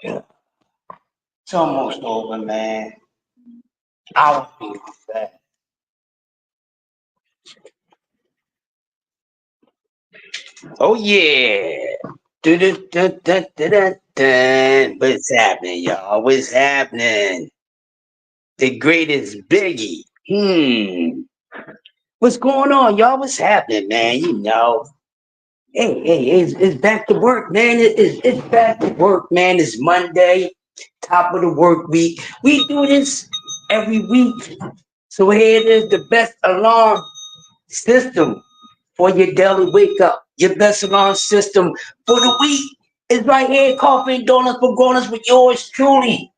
It's almost over, man. I was being fat. Oh yeah. Dun. What's happening, y'all? What's happening? The greatest Biggie. What's going on, y'all? What's happening, man? Hey, it's back to work, man. It's back to work, man. It's Monday, top of the work week. We do this every week. So here it is, the best alarm system for your daily wake up. Your best alarm system for the week is right here. Coffee and donuts for grown-ups with yours truly,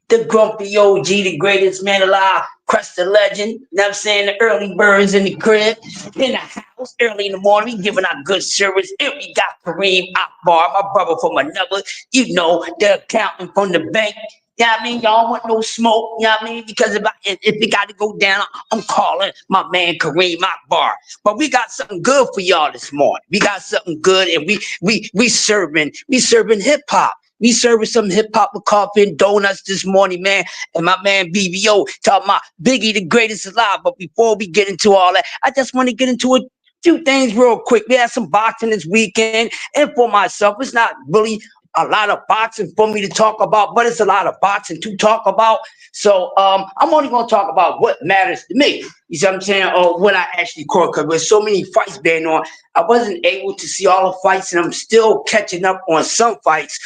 the grumpy OG, the greatest man alive, Crest the legend. You know what I'm saying? The early birds in the crib, in the house, early in the morning, we giving out good service. And we got Kareem Akbar, my brother from another, the accountant from the bank. You know what I mean? Y'all want no smoke, you know what I mean? Because if it got to go down, I'm calling my man Kareem Akbar. But we got something good for y'all this morning. We got something good, and we serving hip hop. We serving some hip hop with coffee and donuts this morning, man. And my man BBO talking about Biggie, the greatest alive. But before we get into all that, I just want to get into a few things real quick. We had some boxing this weekend, and for myself, it's not really a lot of boxing for me to talk about, but it's a lot of boxing to talk about. So I'm only going to talk about what matters to me. You see what I'm saying? Or what I actually caught, because there's so many fights being on. I wasn't able to see all the fights, and I'm still catching up on some fights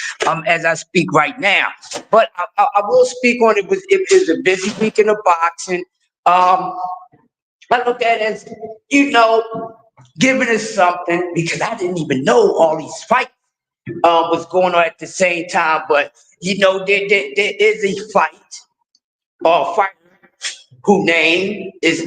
as I speak right now. But I will speak on it. It was a busy week in the boxing. I look at it as, giving us something, because I didn't even know all these fights was going on at the same time. But there is a fight or fighter whose name is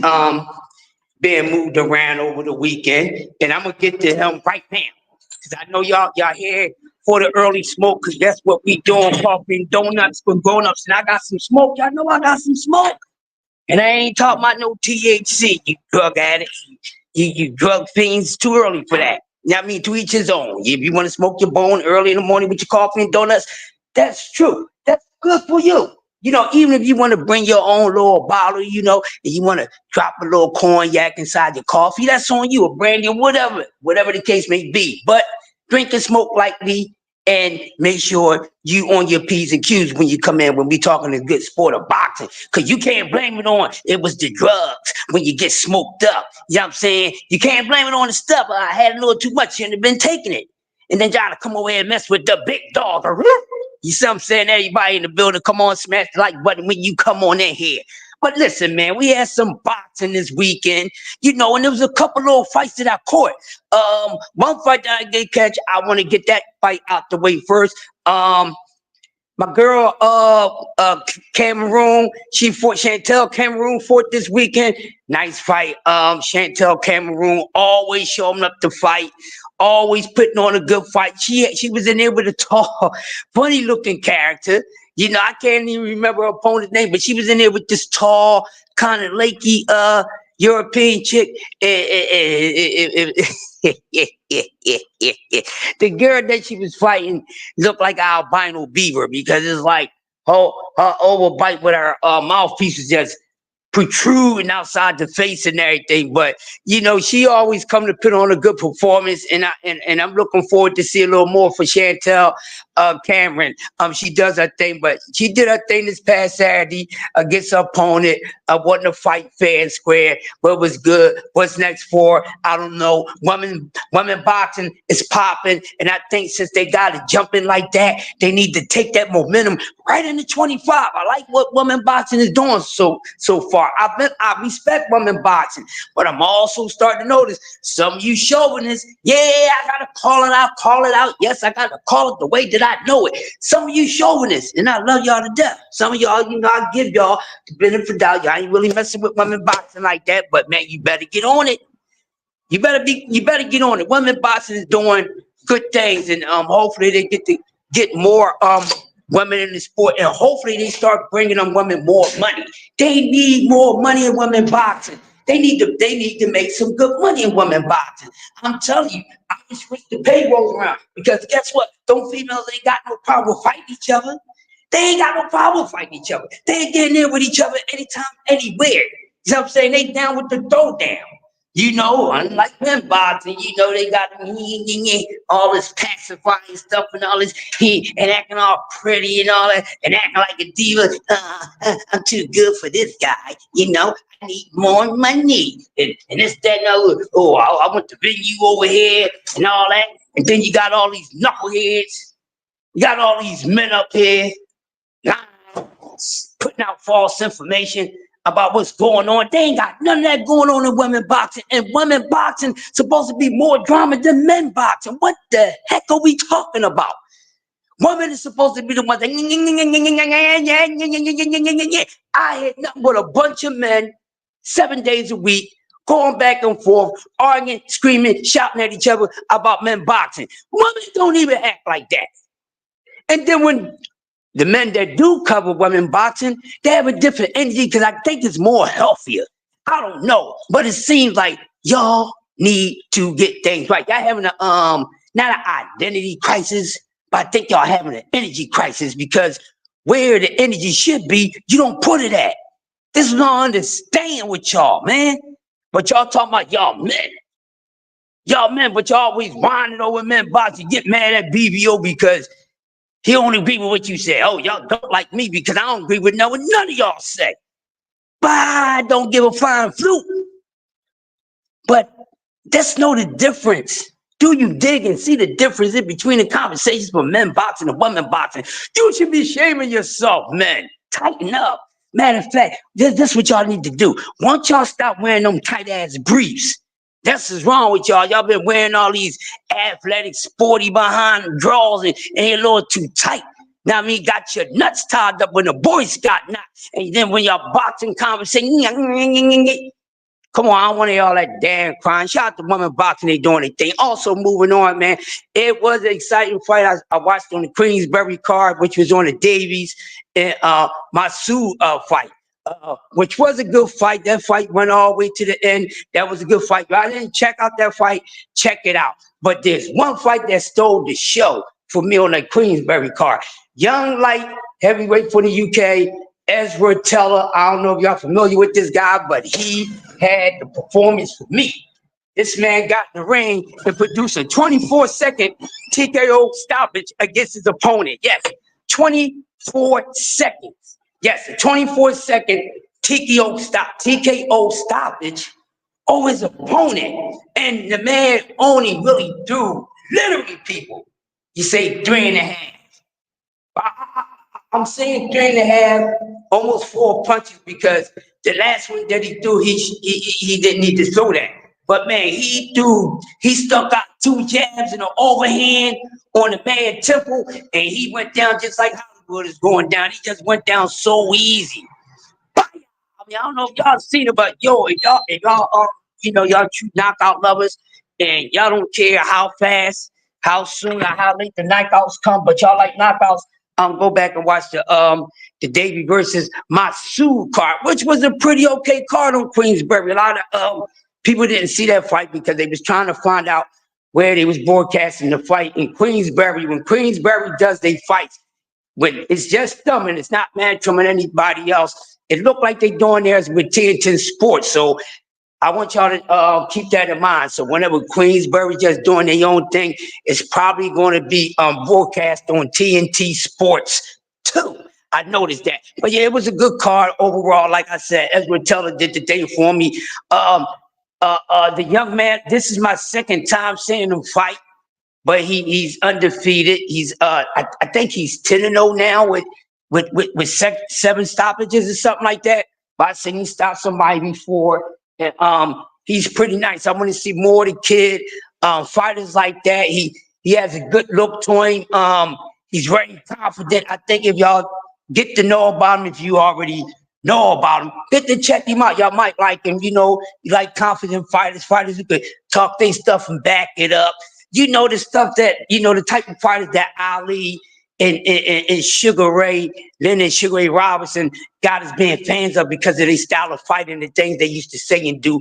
being moved around over the weekend, and I'm gonna get to him right now, because I know y'all here for the early smoke, because that's what we doing, coffee and donuts for grown-ups. And I got some smoke. Y'all know I got some smoke. And I ain't talking about no THC, you drug addict. You drug fiends, too early for that. You know what I mean? To each his own. If you want to smoke your bone early in the morning with your coffee and donuts, that's true. That's good for you. Even if you want to bring your own little bottle, and you want to drop a little cognac inside your coffee, that's on you, or brandy, or whatever the case may be. But drink and smoke lightly, and make sure you on your P's and Q's when you come in, when we talking a good sport of boxing. Because you can't blame it on it was the drugs when you get smoked up. You know what I'm saying? You can't blame it on the stuff. I had a little too much, you shouldn't have been taking it. And then y'all to come over here and mess with the big dog. You see what I'm saying? Everybody in the building, come on, smash the like button when you come on in here. But listen, man, we had some boxing this weekend, and there was a couple little fights that I caught. One fight that I did catch, I want to get that fight out the way first. My girl, Cameroon, she fought Chantel Cameroon fought this weekend. Nice fight. Chantel Cameroon always showing up to fight, always putting on a good fight. She was in there with a tall, funny looking character. I can't even remember her opponent's name, but she was in there with this tall, kind of lakey, European chick. The girl that she was fighting looked like an albino beaver, because it's like her overbite with her mouthpiece was just protruding outside the face and everything. But she always come to put on a good performance, and I'm looking forward to see a little more for Chantel Cameron. She does her thing, but she did her thing this past Saturday against her opponent. Wasn't a fight fair and square, but it was good. What's next for her? I don't know. Women boxing is popping, and I think since they got to jump in like that, they need to take that momentum right into 25. I like what women boxing is doing so far. I respect women boxing, but I'm also starting to notice some of you chauvinists. Yeah, I gotta call it out. Yes, I gotta call it the way that I know it. Some of you chauvinists, and I love y'all to death. Some of y'all, I give y'all the benefit of the doubt. Y'all ain't really messing with women boxing like that, but man, you better get on it. You better get on it. Women boxing is doing good things, and hopefully they get more women in the sport, and hopefully they start bringing them women more money. They need more money in women boxing. They need to make some good money in women boxing. I'm telling you, I would switch the payrolls around because guess what? Those females ain't got no problem fighting each other. They ain't got no problem fighting each other. They ain't getting in with each other anytime, anywhere. You know what I'm saying? They down with the throwdown. Unlike men boxing, they got all this pacifying stuff and all this and acting all pretty and all that and acting like a diva. I'm too good for this guy. I need more money and this, that, and other. Oh, I want to bring you over here and all that. And then you got all these knuckleheads. You got all these men up here putting out false information about what's going on. They ain't got none of that going on in women boxing. And women boxing supposed to be more drama than men boxing. What the heck are we talking about? Women is supposed to be the ones that I had nothing but a bunch of men 7 days a week going back and forth, arguing, screaming, shouting at each other about men boxing. Women don't even act like that. And then when the men that do cover women boxing, they have a different energy because I think it's more healthier. I don't know, but it seems like y'all need to get things right. Y'all having not an identity crisis, but I think y'all having an energy crisis because where the energy should be, you don't put it at. This is what I understand with y'all, man. But y'all talking about y'all men. Y'all men, but y'all always whining over men boxing, get mad at BBO because he only agree with what you say. Oh, y'all don't like me because I don't agree with none of y'all say. But I don't give a flying flute. But let's know the difference. Do you dig and see the difference in between the conversations for men boxing and women boxing? You should be shaming yourself, men. Tighten up. Matter of fact, this is what y'all need to do. Once y'all stop wearing them tight-ass briefs, that's what's wrong with y'all. Y'all been wearing all these athletic, sporty behind drawers and you're a little too tight. Now, I mean, got your nuts tied up when the Boy Scout knot. And then when y'all boxing conversation, come on, I don't want to hear all that damn crying. Shout out to women boxing, they doing their thing. Also, moving on, man. It was an exciting fight. I watched on the Queensberry card, which was on the Davies, and Masu fight. Which was a good fight. That fight went all the way to the end. That was a good fight. If I didn't check out that fight, check it out. But there's one fight that stole the show for me on the Queensberry card. Young light heavyweight for the UK, Ezra Teller. I don't know if y'all familiar with this guy, but he had the performance for me. This man got in the ring and produced a 24-second TKO stoppage against his opponent. Yes, 24 seconds. Yes, a 24-second TKO stoppage over his opponent. And the man only really threw literally people. You say 3.5. I'm saying 3.5, almost 4 punches because the last one that he threw, he didn't need to throw that. But man, he stuck out 2 jabs and an overhand on the man temple, and he went down just like Hollywood is going down. He just went down so easy. I mean, I don't know if y'all seen it, but if y'all y'all true knockout lovers, and y'all don't care how fast, how soon, or how late the knockouts come, but y'all like knockouts. Go back and watch the Davey versus Masu card, which was a pretty okay card on Queensberry. A lot of people didn't see that fight because they was trying to find out where they was broadcasting the fight in Queensberry. When Queensberry does they fights, when it's just them and it's not Mantrum and anybody else, it looked like they doing theirs with TNT Sports. So I want y'all to keep that in mind. So whenever Queensberry just doing their own thing, it's probably going to be broadcast on TNT Sports too. I noticed that. But yeah, it was a good card overall. Like I said, Ezra Teller did the thing for me. The young man, this is my second time seeing him fight, but he's undefeated. He's I think he's 10-0 now with 7 stoppages or something like that. But I seen he stopped somebody before. And he's pretty nice. I want to see more of the kid. Fighters like that. He has a good look to him. He's very confident. I think if y'all get to know about him, if you already know about him, get to check him out. Y'all might like him. You like confident fighters who could talk their stuff and back it up. The stuff that, the type of fighters that Ali and Sugar Ray Leonard and Sugar Ray Robinson got us being fans of because of their style of fighting, the things they used to say and do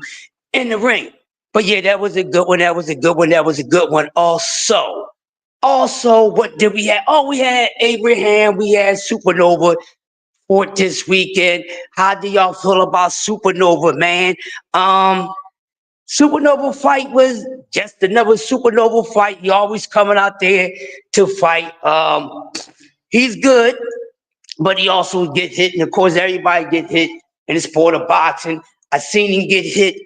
in the ring. But yeah, that was a good one. That was a good one. That was a good one. Also, what did we have? Oh, we had Abraham. We had Supernova for this weekend. How do y'all feel about Supernova, man? Supernova fight was just another Supernova fight. He always coming out there to fight. He's good, but he also get hit, and of course everybody get hit in the sport of boxing. I seen him get hit.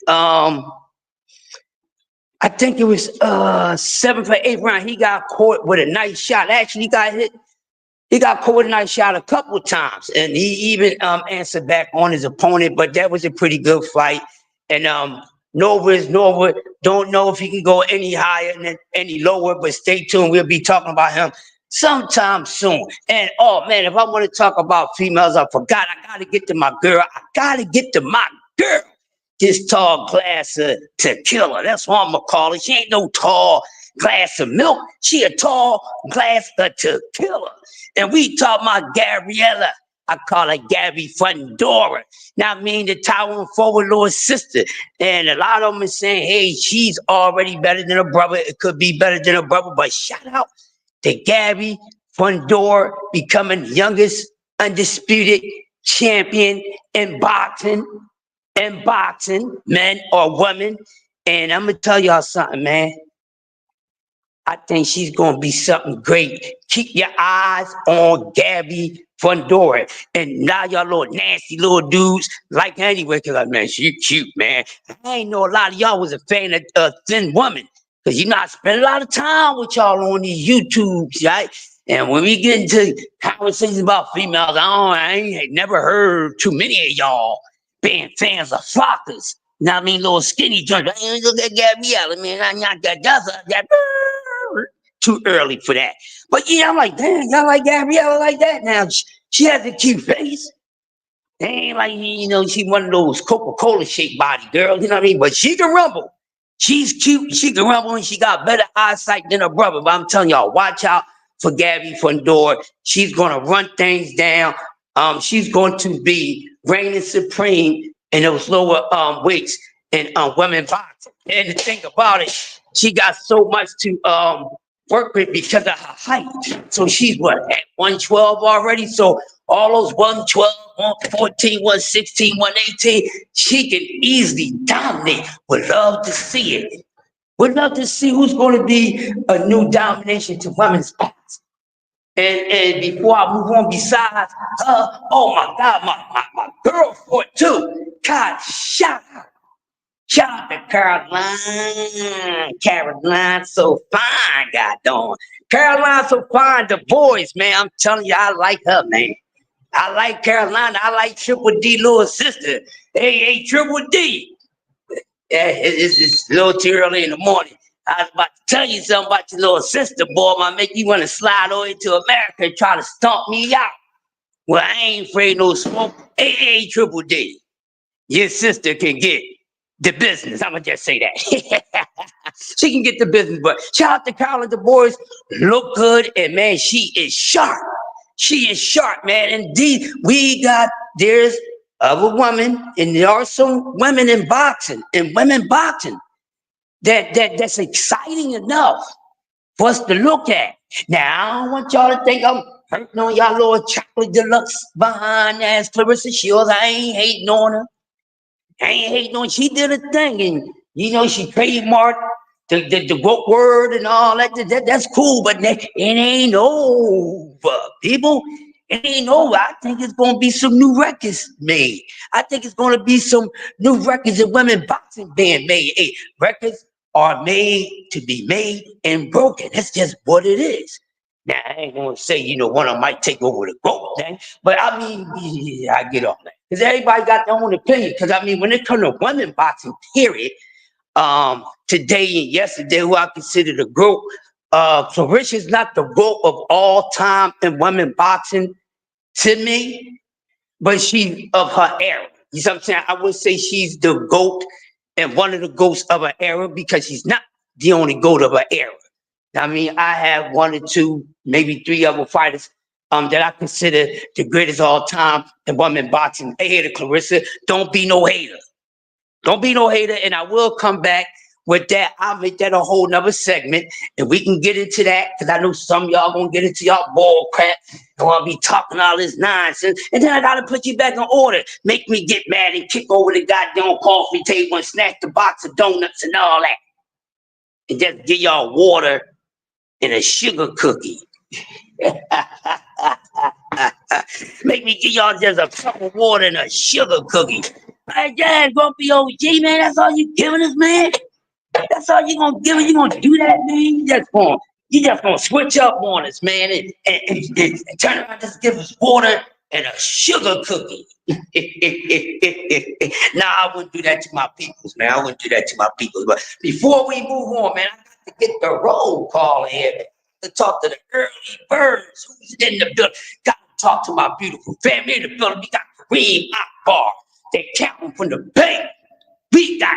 I think it was seventh or eighth round. He got caught with a nice shot. Actually, he got hit. He got caught with a nice shot a couple of times, and he even answered back on his opponent. But that was a pretty good fight. And Nova is Nova. Don't know if he can go any higher than any lower, but stay tuned. We'll be talking about him sometime soon. And oh man, if I want to talk about females, I forgot. I gotta get to my girl. I gotta get to my girl. This tall glass of tequila. That's what I'm gonna call it. She ain't no tall glass of milk. She a tall glass of tequila. And we talk about Gabriella. I call her Gabby Fundora. Now, I mean, the Taiwan forward little sister. And a lot of them are saying, hey, she's already better than her brother. It could be better than her brother. But shout out to Gabby Fundora becoming youngest undisputed champion in boxing, men or women. And I'm going to tell y'all something, man. I think she's going to be something great. Keep your eyes on Gabby Fundora. And now y'all little nasty little dudes like her anyway, because, man, she cute, man. I ain't know a lot of y'all was a fan of Thin Woman, because, you know, I spend a lot of time with y'all on these YouTubes, right? And when we get into conversations about females, I ain't never heard too many of y'all being fans of flockers. You know what I mean? Little skinny joints. I ain't look at Gabriella, man. I not that too early for that. But yeah, I'm like, damn, y'all like Gabriella like that? Now, she has a cute face. They ain't like, you know, she one of those Coca-Cola shaped body girls, you know what I mean? But she can rumble. She's cute, she can rumble, and she got better eyesight than her brother. But I'm telling y'all, watch out for Gabby Fundora. She's gonna run things down. She's going to be reigning supreme in those lower weights in women boxing. And the thing about it, she got so much to work with because of her height. So she's what, at 112 already? So all those 112, 114, 116, 118, she can easily dominate. Would love to see it. Would love to see who's going to be a new domination to women's boxing. And before I move on, besides her, oh my God, my girl for it too. God, shout out. Shout out to Caroline. Caroline, so fine, God darn. Caroline, so fine. The boys, man, I'm telling you, I like her, man. I like Caroline. I like Triple D, little sister. Hey, Triple D. Yeah, it's a little too early in the morning. I was about to tell you something about your little sister, boy. Might make you want to slide over to America and try to stomp me out. Well, I ain't afraid no smoke. Hey, Triple D. Your sister can get the business. I'm gonna just say that. She can get the business, but shout out to Carolyn. The boys look good, and man, she is sharp. She is sharp, man. Indeed, there's other women, and there are some women in boxing, and women boxing that's exciting enough for us to look at. Now, I don't want y'all to think I'm hurting on y'all little chocolate deluxe behind ass Clarissa Shields. I ain't hating on her. I ain't hating on. She did a thing, and you know she trademarked the woke word and all that. That's cool, but it ain't over, people. It ain't over. I think it's gonna be some new records made. I think it's gonna be some new records of women boxing being made. Hey, records are made to be made and broken. That's just what it is. Now I ain't gonna say, you know, one of them might take over the GOAT thing, but I mean, yeah, I get off that. Because everybody got their own opinion. Because I mean, when it comes to women boxing, period, today and yesterday, who I consider the GOAT, Clarissa's not the GOAT of all time in women boxing to me, but she's of her era. You know what I'm saying? I would say she's the GOAT and one of the GOATs of her era because she's not the only GOAT of her era. I mean, I have one or two, maybe three other fighters that I consider the greatest of all time in women boxing. Hey, hater, Clarissa, don't be no hater. Don't be no hater, and I will come back with that. I'll make that a whole nother segment, and we can get into that because I know some of y'all gonna get into y'all ball crap. And I'll be talking all this nonsense, and then I gotta put you back in order. Make me get mad and kick over the goddamn coffee table and snatch the box of donuts and all that, and just give y'all water and a sugar cookie. Make me give y'all just a cup of water and a sugar cookie. Hey, yeah, Grumpy OG, man, that's all you giving us, man? That's all you gonna give us? You gonna do that, man? You just gonna switch up on us, man, and turn around, just give us water and a sugar cookie. Nah, I wouldn't do that to my peoples, man. I wouldn't do that to my peoples. But before we move on, man, I got to get the roll call here, man. To talk to the early birds who's in the building. Got to talk to my beautiful family in the building. We got Kareem Akbar. They counting from the bank. We got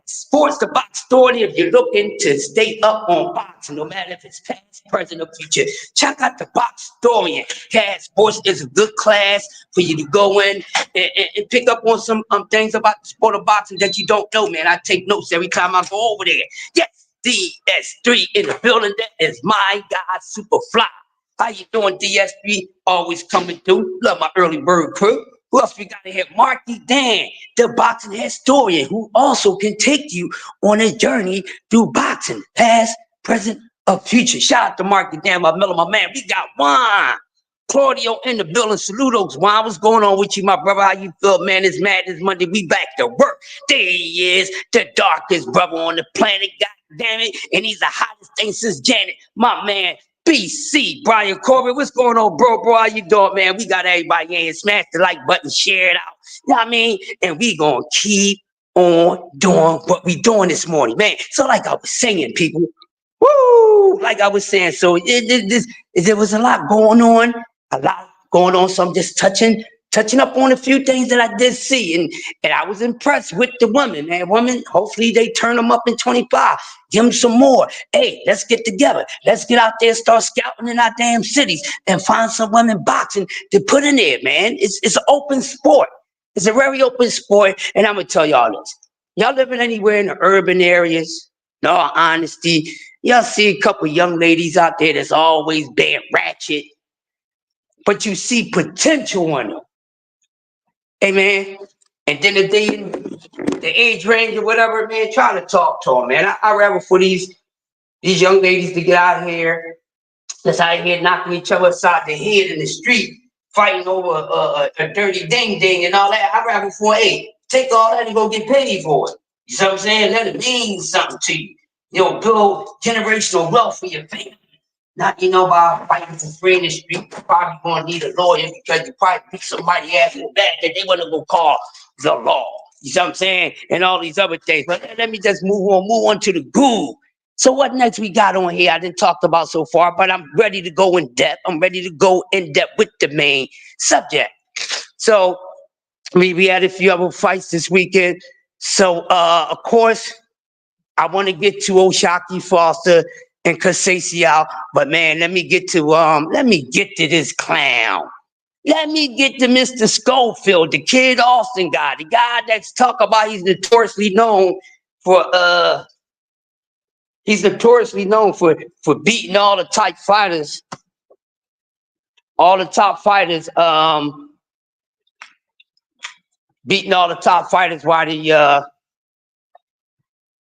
Sports the Box Story. If you're looking to stay up on boxing, no matter if it's past, present, or future, check out the Box Story. Cash Sports is a good class for you to go in and pick up on some things about the sport of boxing that you don't know, man. I take notes every time I go over there. Yes, DS3 in the building. That is my guy, Superfly. How you doing, DS3? Always coming through. Love my early bird crew. Who else we got in here? Marky Dan, the boxing historian, who also can take you on a journey through boxing, past, present, or future. Shout out to Marky Dan, my Miller, my man. We got Juan Claudio in the building. Saludos, Juan. What's going on with you, my brother? How you feel, man? It's Madness Monday. We back to work. There he is, the darkest brother on the planet. God damn it. And he's the hottest thing since Janet. My man, BC, Brian Corbett, what's going on, bro? How you doing, man? We got everybody in here. Smash the like button, share it out. You know what I mean? And we gonna keep on doing what we doing this morning, man. So like I was saying, people, woo! Like I was saying, so there was a lot going on, so I'm just touching up on a few things that I did see, and I was impressed with the women, man. Women, hopefully they turn them up in 25. Give them some more. Hey, let's get together. Let's get out there, start scouting in our damn cities, and find some women boxing to put in there, man. It's an open sport. It's a very open sport, and I'm gonna tell y'all this. Y'all living anywhere in the urban areas? In all honesty, y'all see a couple young ladies out there that's always being ratchet, but you see potential in them. Hey, man. And then the age range or whatever, man, try to talk to them, man. I rather for these young ladies to get out here, that's out here knocking each other aside the head in the street, fighting over a dirty ding and all that. I rather for, hey, take all that and go get paid for it. You know what I'm saying? Let it mean something to you. You know, build generational wealth for your family. Not, by fighting for free in the street. You're probably going to need a lawyer because you probably beat somebody ass so bad that they want to go call the law. You know what I'm saying? And all these other things. But let me just move on to the goo. So what next we got on here? I didn't talk about so far, but I'm ready to go in depth. I'm ready to go in depth with the main subject. So we had a few other fights this weekend. So of course, I want to get to O'Shaquie Foster and Casasial, but man, let me get to this clown. Let me get to Mr. Schofield, the Kid Austin guy, the guy that's talk about he's notoriously known for beating all the top fighters, beating all the top fighters while they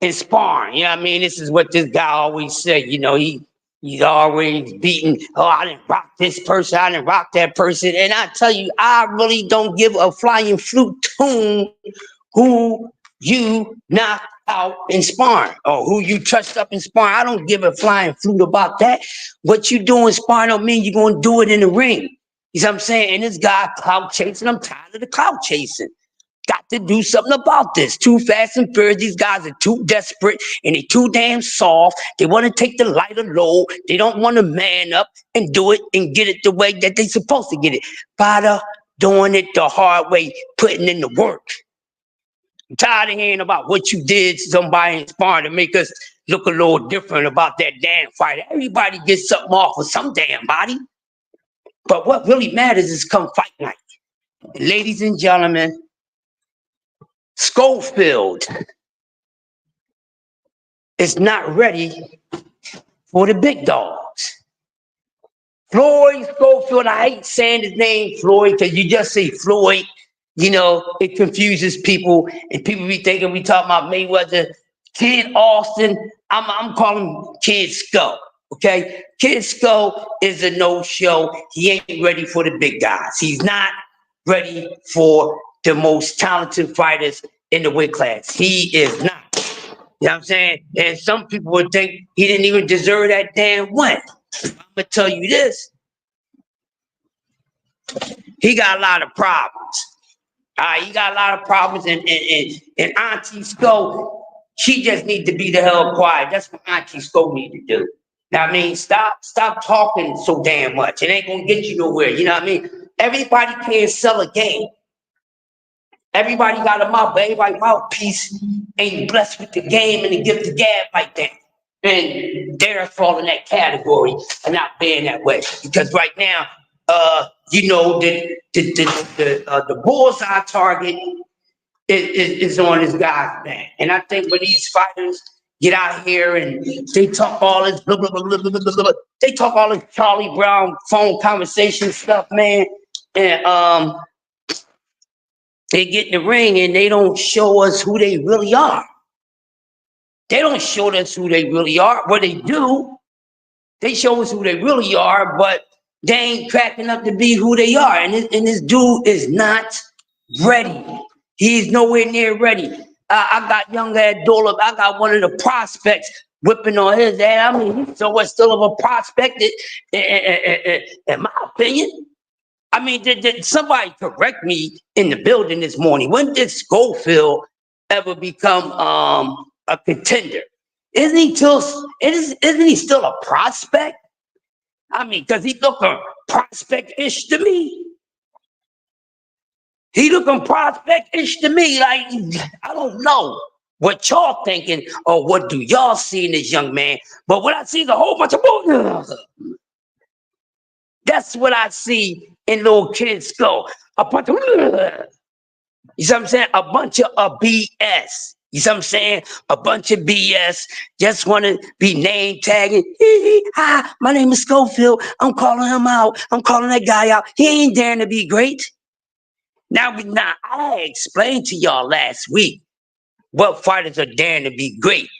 in sparring. You know what I mean? This is what this guy always said. He's always beating, I didn't rock this person, I didn't rock that person. And I tell you, I really don't give a flying flute tune who you knocked out in sparring or who you touched up in sparring. I don't give a flying flute about that. What you do in sparring don't mean you're going to do it in the ring. You know what I'm saying? And this guy clout chasing, I'm tired of the clout chasing. Got to do something about this. Too fast and furious. These guys are too desperate and they're too damn soft. They want to take the lighter load. They don't want to man up and do it and get it the way that they're supposed to get it. By doing it the hard way, putting in the work. I'm tired of hearing about what you did to somebody inspired to make us look a little different about that damn fight. Everybody gets something off of some damn body. But what really matters is come fight night. And ladies and gentlemen, Schofield is not ready for the big dogs. Floyd Schofield, I hate saying his name, Floyd, because you just say Floyd, you know, it confuses people, and people be thinking we talking about Mayweather. Kid Austin, I'm calling him Kid Skull, okay? Kid Skull is a no-show. He ain't ready for the big guys. He's not ready for the most talented fighters in the weight class. He is not. You know what I'm saying? And some people would think he didn't even deserve that damn win. I'm gonna tell you this. He got a lot of problems. He got a lot of problems, and Auntie Sko, she just needs to be the hell quiet. That's what Auntie Sko need to do. Now, I mean, stop talking so damn much. It ain't gonna get you nowhere. You know what I mean? Everybody can't sell a game. Everybody got a mouth, but everybody's mouthpiece ain't blessed with the game and the gift of gab like that. And they're fall in that category and not being that way. Because right now, you know, the bullseye target is on this guy's back. And I think when these fighters get out here and they talk all this blah, blah, blah, blah, blah, blah, blah, they talk all this Charlie Brown phone conversation stuff, man. And they get in the ring and they don't show us who they really are. They don't show us who they really are. What they do, they show us who they really are, but they ain't cracking up to be who they are. And this dude is not ready. He's nowhere near ready. I got young Abdullah. I got one of the prospects whipping on his ass. I mean, he's so much still of a prospect, in my opinion. I mean, did somebody correct me in the building this morning? When did Schofield ever become a contender? Isn't he still a prospect? I mean, because he looking prospect-ish to me. He looking prospect-ish to me. Like, I don't know what y'all thinking or what do y'all see in this young man. But what I see is a whole bunch of... That's what I see in little kids go. A bunch of... You see what I'm saying? A bunch of BS. You see what I'm saying? A bunch of BS. Just want to be name tagging. Hi, my name is Schofield. I'm calling him out. I'm calling that guy out. He ain't daring to be great. Now, I explained to y'all last week what fighters are daring to be great.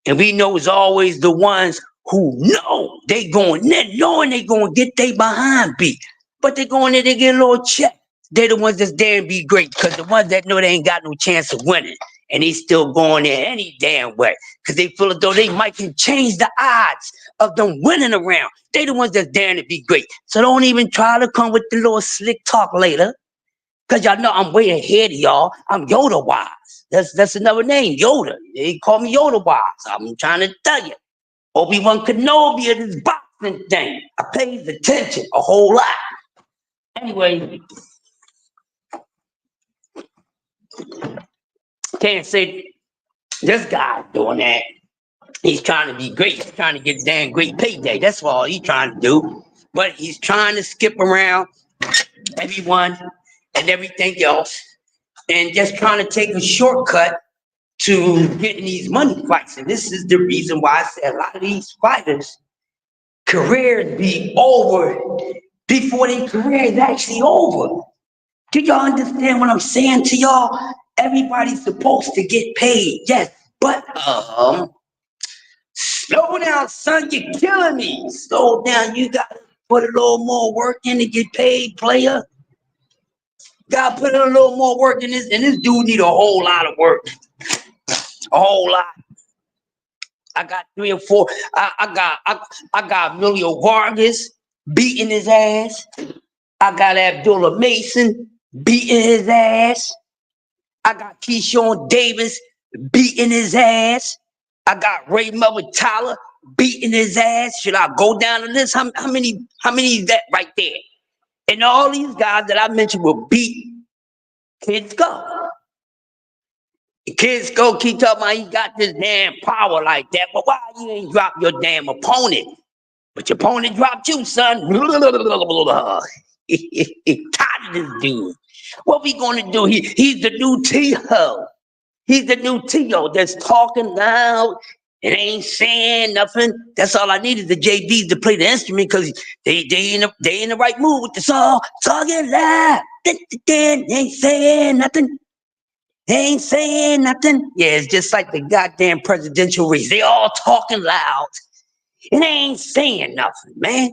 And we know it's always the ones who know knowing they going to get they behind beat. But they go in there, they get a little check. They're the ones that's daring to be great, because the ones that know they ain't got no chance of winning, and they still going there any damn way, because they feel as though they might can change the odds of them winning around. They the ones that's daring to be great. So don't even try to come with the little slick talk later, because y'all know I'm way ahead of y'all. I'm Yoda wise. That's another name, Yoda. They call me Yoda wise. I'm trying to tell you. Obi-Wan Kenobi of this boxing thing. I paid attention a whole lot. Anyway, can't say this guy's doing that. He's trying to be great. He's trying to get a damn great payday. That's all he's trying to do. But he's trying to skip around everyone and everything else, and just trying to take a shortcut to getting these money fights. And this is the reason why I said a lot of these fighters' careers be over before their career is actually over. Do y'all understand what I'm saying to y'all? Everybody's supposed to get paid, yes, but slow down, son, you're killing me. Slow down, you gotta put a little more work in to get paid, player. Gotta put in a little more work in this, and this dude need a whole lot of work. A whole lot. I got 3 or 4. I got Emilio Vargas beating his ass. I got Abdullah Mason beating his ass. I got Keyshawn Davis beating his ass. I got Ray Tyler beating his ass. Should I go down the list? How many is that right there? And all these guys that I mentioned will beat Kid Skull. The kids go keep talking about he got this damn power like that, but why you ain't drop your damn opponent? But your opponent dropped you, son. Tired of this dude. What we gonna do? He's the new T-Ho. He's the new T.O. that's talking loud and ain't saying nothing. That's all I need is the JBs to play the instrument because they in the right mood with the song. Talking loud. They ain't saying nothing. They ain't saying nothing. Yeah, it's just like the goddamn presidential race. They all talking loud and they ain't saying nothing, man.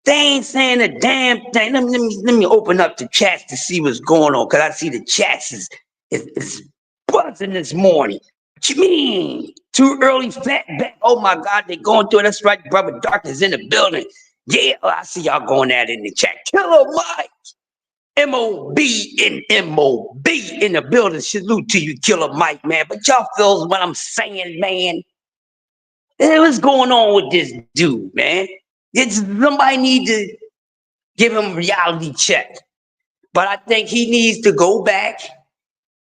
They ain't saying a damn thing. Let me open up the chats to see what's going on because I see the chats is buzzing this morning. What you mean? Too early, fat back. Oh my God, they going through it. That's right, brother. Dark is in the building. Yeah, I see y'all going at it in the chat. Killer Mike. M.O.B. in the building. Salute to you, Killer Mike, man. But y'all feels what I'm saying, man. What's going on with this dude, man? Somebody need to give him a reality check. But I think he needs to go back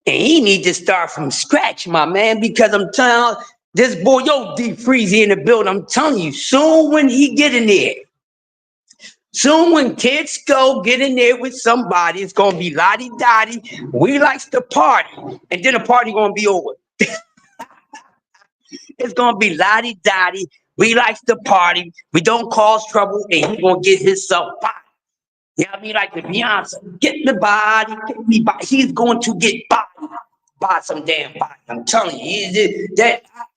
and he needs to start from scratch, my man, because I'm telling you, this boy, yo, D Freezy in the building, I'm telling you, soon when he get in there, soon when kids go get in there with somebody, it's going to be lottie-dottie. We likes to party, and then the party going to be over. It's going to be lottie-dottie. We likes to party. We don't cause trouble, and he going to get himself body. You know what I mean? Like the Beyonce, get the body, get me body. He's going to get body by some damn body. I'm telling you,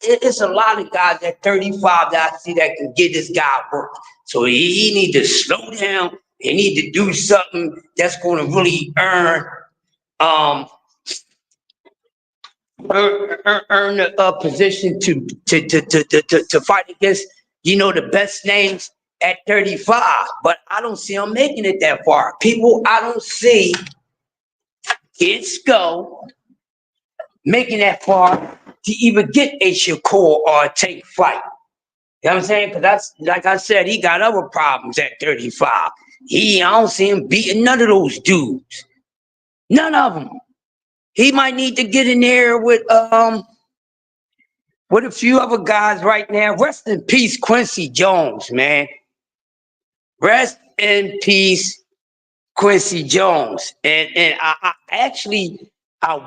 it's a lot of guys at 35 that I see that can get this guy work. So he need to slow down. He need to do something that's going to really earn a position to fight against, the best names at 35. But I don't see him making it that far. People, I don't see kids go making that far to even get a Shakur or a Take Flight. You know what I'm saying? Because that's, like I said, he got other problems at 35. I don't see him beating none of those dudes. None of them. He might need to get in there with a few other guys right now. Rest in peace, Quincy Jones, man. Rest in peace, Quincy Jones. And I actually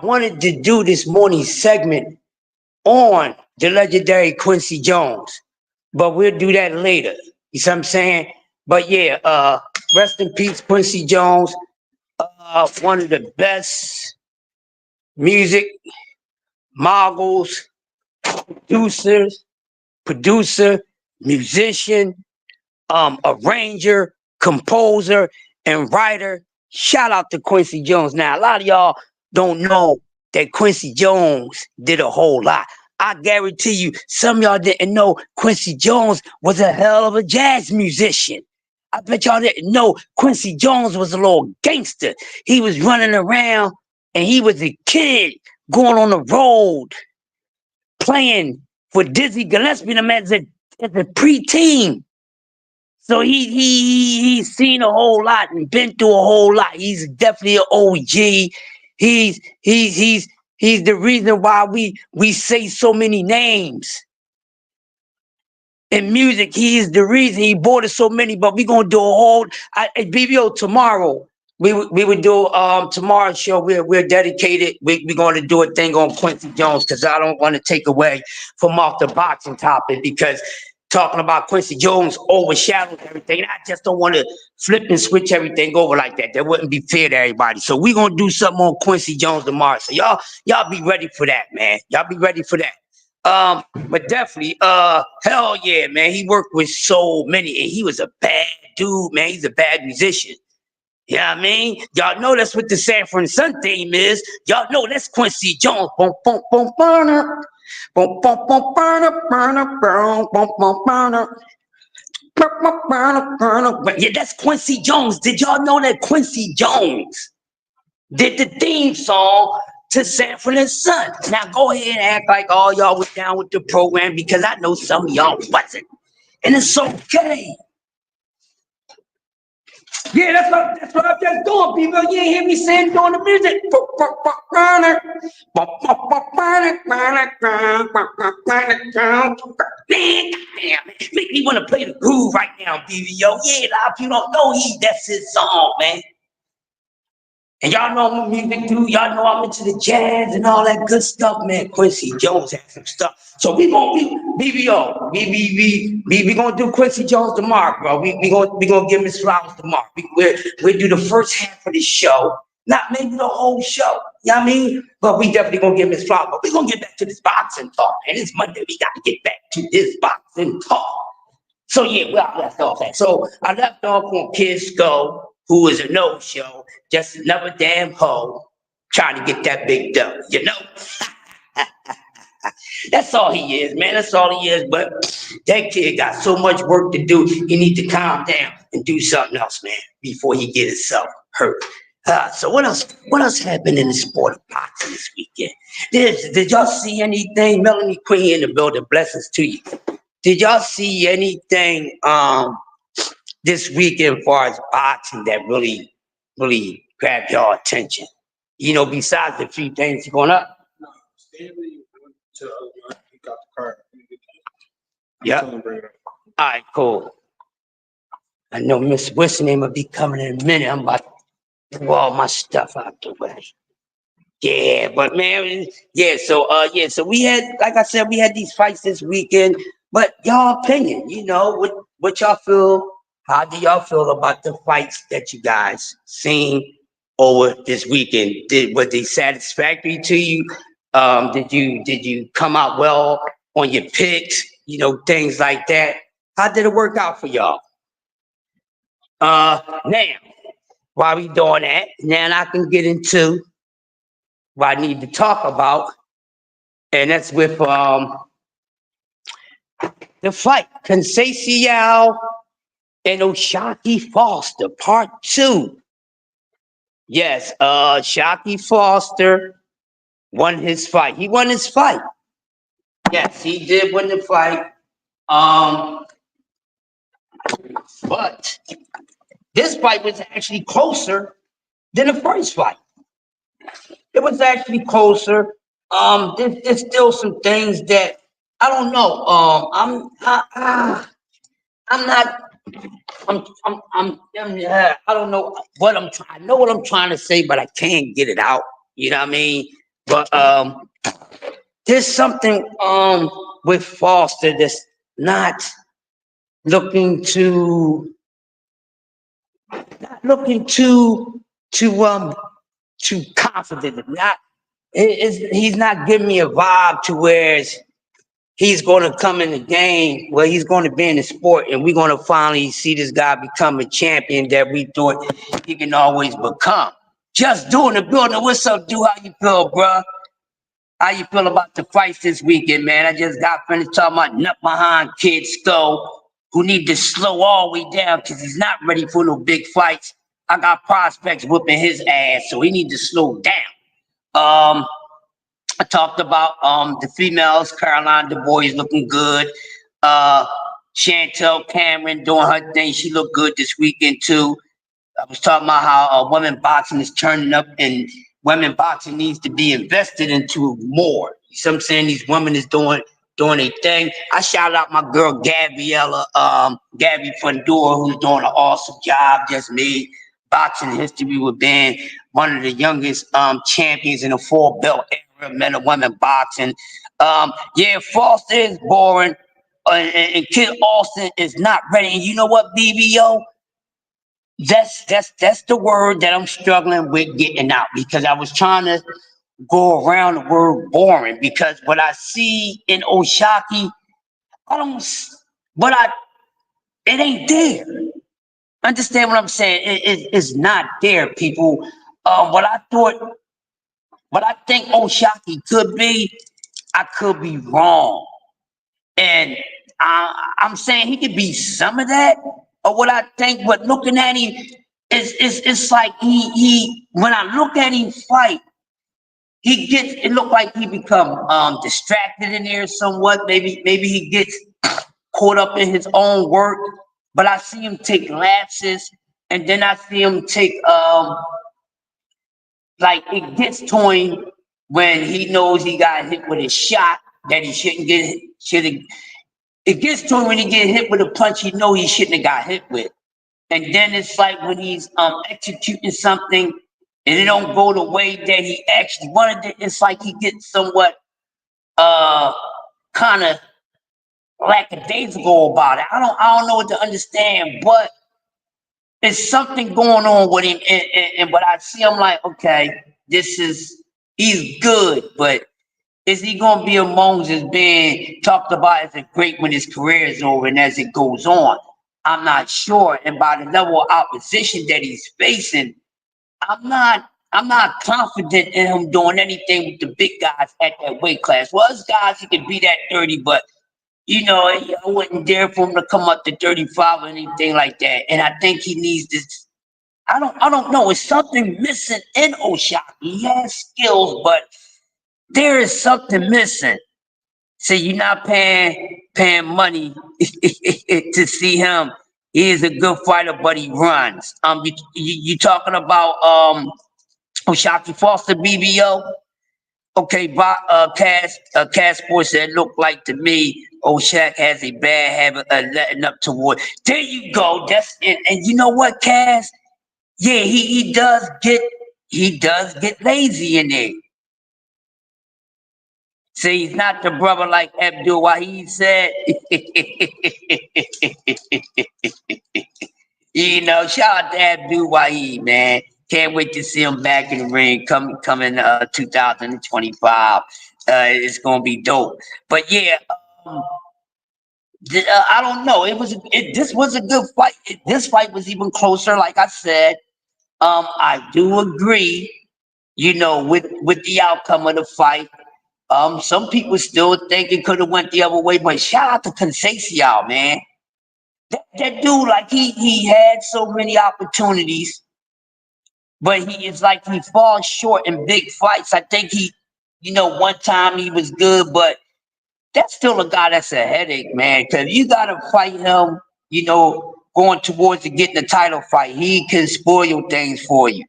wanted to do this morning segment on the legendary Quincy Jones, but we'll do that later. You see what I'm saying? But yeah, rest in peace, Quincy Jones. One of the best music moguls, producer, musician, arranger, composer, and writer. Shout out to Quincy Jones. Now, a lot of y'all don't know that Quincy Jones did a whole lot. I guarantee you, some of y'all didn't know Quincy Jones was a hell of a jazz musician. I bet y'all didn't know Quincy Jones was a little gangster. He was running around and he was a kid going on the road playing for Dizzy Gillespie as a preteen. So he's seen a whole lot and been through a whole lot. He's definitely an OG. He's the reason why we say so many names. In music, he is the reason he bought us so many, but we're gonna do a whole BBO tomorrow. We would do tomorrow's show. We're dedicated. We're going to do a thing on Quincy Jones because I don't want to take away from off the boxing topic because talking about Quincy Jones overshadows everything. I just don't want to flip and switch everything over like that. That wouldn't be fair to everybody. So we're gonna do something on Quincy Jones tomorrow. So y'all be ready for that, man. Y'all be ready for that. But definitely, hell yeah, man. He worked with so many, and he was a bad dude, man. He's a bad musician. You know what I mean? Y'all know that's what the Sanford and Son theme is. Y'all know that's Quincy Jones. Boom, boom, boom, burner. Boom, boom, boom, burner, burner, boom, boom, boom, burner. But yeah, that's Quincy Jones. Did y'all know that Quincy Jones did the theme song to Sanford and Son? Now go ahead and act like all y'all was down with the program because I know some of y'all wasn't. And it's okay. Yeah, that's what I'm just doing, people. You ain't hear me saying doing the music. Man, damn, make me want to play the groove right now, BBO. Yeah, a lot of people don't know that's his song, man. And y'all know I'm a music dude. Y'all know I'm into the jazz and all that good stuff, man. Quincy Jones has some stuff. So we gonna be BBO. We gonna do Quincy Jones tomorrow, bro. We gonna give Miss Flowers tomorrow. We'll do the first half of the show. Not maybe the whole show. You know what I mean? But we definitely gonna give Miss Flowers. But we gonna get back to this boxing talk. And it's Monday. We gotta get back to this boxing talk. So yeah, well, I left off at. So I left off on Kids Go, who is a no-show, just another damn hoe trying to get that big dub, you know? That's all he is, man. That's all he is. But that kid got so much work to do. He need to calm down and do something else, man, before he get himself hurt. So what else? What else happened in the sport of boxing this weekend? Did y'all see anything? Melanie Queen in the building. Blessings to you. Did y'all see anything this weekend as far as boxing that really grabbed y'all attention? You know, besides the few things going up. No, Stanley went to he got the card. Yeah. All right, cool. I know Miss What's name will be coming in a minute. I'm about to do all my stuff out the way. Yeah, but man, yeah. So we had, like I said, we had these fights this weekend. But y'all opinion, you know, what y'all feel? How do y'all feel about the fights that you guys seen over this weekend? Was they satisfactory to you? Did you come out well on your picks? You know, things like that. How did it work out for y'all? Now, while we doing that, now I can get into what I need to talk about, and that's with the fight, Conceição and O'Shaquie Foster, part 2. Yes, Shockey Foster won his fight. He won his fight. Yes, he did win the fight. But this fight was actually closer than the first fight. It was actually closer. There's still some things that I don't know. I'm not. I don't know what I'm trying. I know what I'm trying to say, but I can't get it out. You know what I mean? But there's something with Foster that's not looking to too confident. He's not giving me a vibe to where he's going to come in the game, well, he's going to be in the sport, and we're going to finally see this guy become a champion that we thought he can always become. Just doing the building. What's up, dude? How you feel, bro? How you feel about the fights this weekend, man? I just got finished talking about nut behind Kid Skull, who need to slow all the way down because he's not ready for no big fights. I got prospects whooping his ass, so he need to slow down. I talked about the females, Caroline Du Bois looking good. Chantel Cameron doing her thing. She looked good this weekend too. I was talking about how women boxing is turning up and women boxing needs to be invested into more. You see what I'm saying? These women is doing a thing. I shout out my girl Gabriella, Gabby Fundora, who's doing an awesome job, just made boxing history with being one of the youngest champions in the 4-belt era, men and women boxing. Yeah, Foster is boring, and Kid Austin is not ready. And you know what, BBO? That's the word that I'm struggling with getting out, because I was trying to go around the word boring, because what I see in O'Shaquie, it ain't there. Understand what I'm saying? It's not there, people. What I think O'Shaquie could be, I could be wrong. And I'm saying he could be some of that, or what I think, but looking at him, it's like he when I look at him fight, it look like he become distracted in there somewhat. Maybe he gets caught up in his own work, but I see him take lapses And then I see him take like it gets to him when he knows he got hit with a shot that he shouldn't get hit, should have. It gets to him when he get hit with a punch he know he shouldn't have got hit with. And then it's like when he's executing something and it don't go the way that he actually wanted it, it's like he gets somewhat uh kind of lackadaisical about it. I don't know what to understand, but there's something going on with him, and but I see him like, okay, this is he's good, but is he gonna be among just being talked about as a great when his career is over and as it goes on? I'm not sure. And by the level of opposition that he's facing, I'm not confident in him doing anything with the big guys at that weight class. Well, us guys, he could be that 30, but I wouldn't dare for him to come up to 35 or anything like that. And I think he needs this. I don't know. It's something missing in Oshaki. He has skills, but there is something missing. So you're not paying money to see him. He is a good fighter, but he runs. You talking about Oshaki Foster BBO? Okay, Cass Sports said, look like to me, Oshak has a bad habit of letting up toward. There you go. That's it. And you know what, Cass? Yeah, he does get lazy in there. See, he's not the brother like Abdul Wahid said. Shout out to Abdul Wahid, man. Can't wait to see him back in the ring coming 2025. It's gonna be dope. But yeah, um, I don't know. This was a good fight. This fight was even closer, like I said. I do agree, with the outcome of the fight. Some people still think it could have went the other way, but shout out to Conceição, man. That dude, like he had so many opportunities, but he is like he falls short in big fights. I think one time he was good, but that's still a guy that's a headache, man. Because you gotta fight him, going towards to getting the title fight. He can spoil things for you.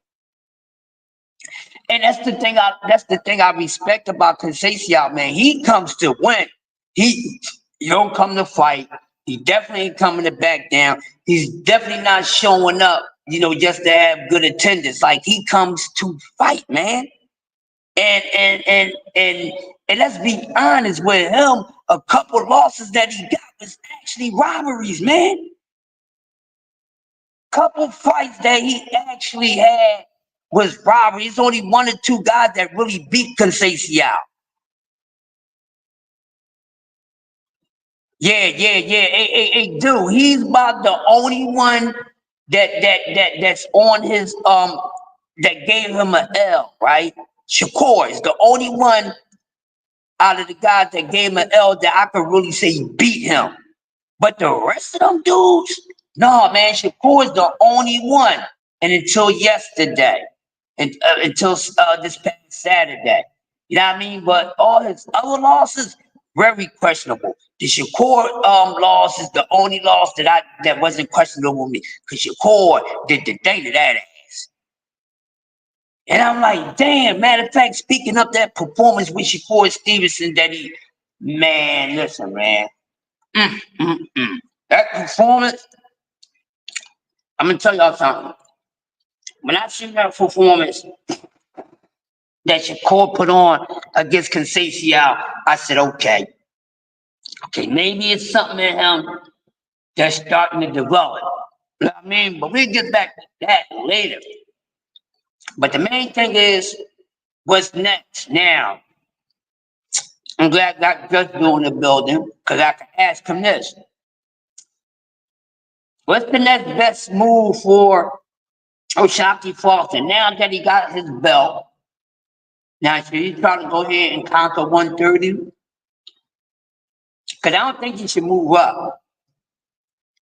And that's the thing I respect about Conceição, man. He comes to win. He don't come to fight. He definitely ain't coming to back down. He's definitely not showing up, just to have good attendance. Like he comes to fight, man. And let's be honest with him, a couple losses that he got was actually robberies, man. Couple fights that he actually had was robbery. It's only one or two guys that really beat Conceição. Yeah. Hey, dude, he's about the only one that's on his that gave him an L, right? Shakur is the only one out of the guys that gave him an L that I could really say beat him. But the rest of them dudes, no, man, Shakur is the only one. And until yesterday, and until this past Saturday, you know what I mean? But all his other losses, very questionable. The Shakur loss is the only loss that wasn't questionable with me, because Shakur did the thing to that ass. And I'm like, damn. Matter of fact, speaking of that performance with Shakur Stevenson, man, listen, man. Mm, mm, mm. That performance, I'm gonna tell y'all something. When I seen that performance that Shakur put on against Conceição, I said, okay, maybe it's something in him that's starting to develop. You know what I mean? But we'll get back to that later. But the main thing is, what's next now? I'm glad I got Just in the building, because I can ask him this. What's the next best move for Oshaki Foster? Now that he got his belt, now should he try to go ahead and conquer 130? Because I don't think he should move up.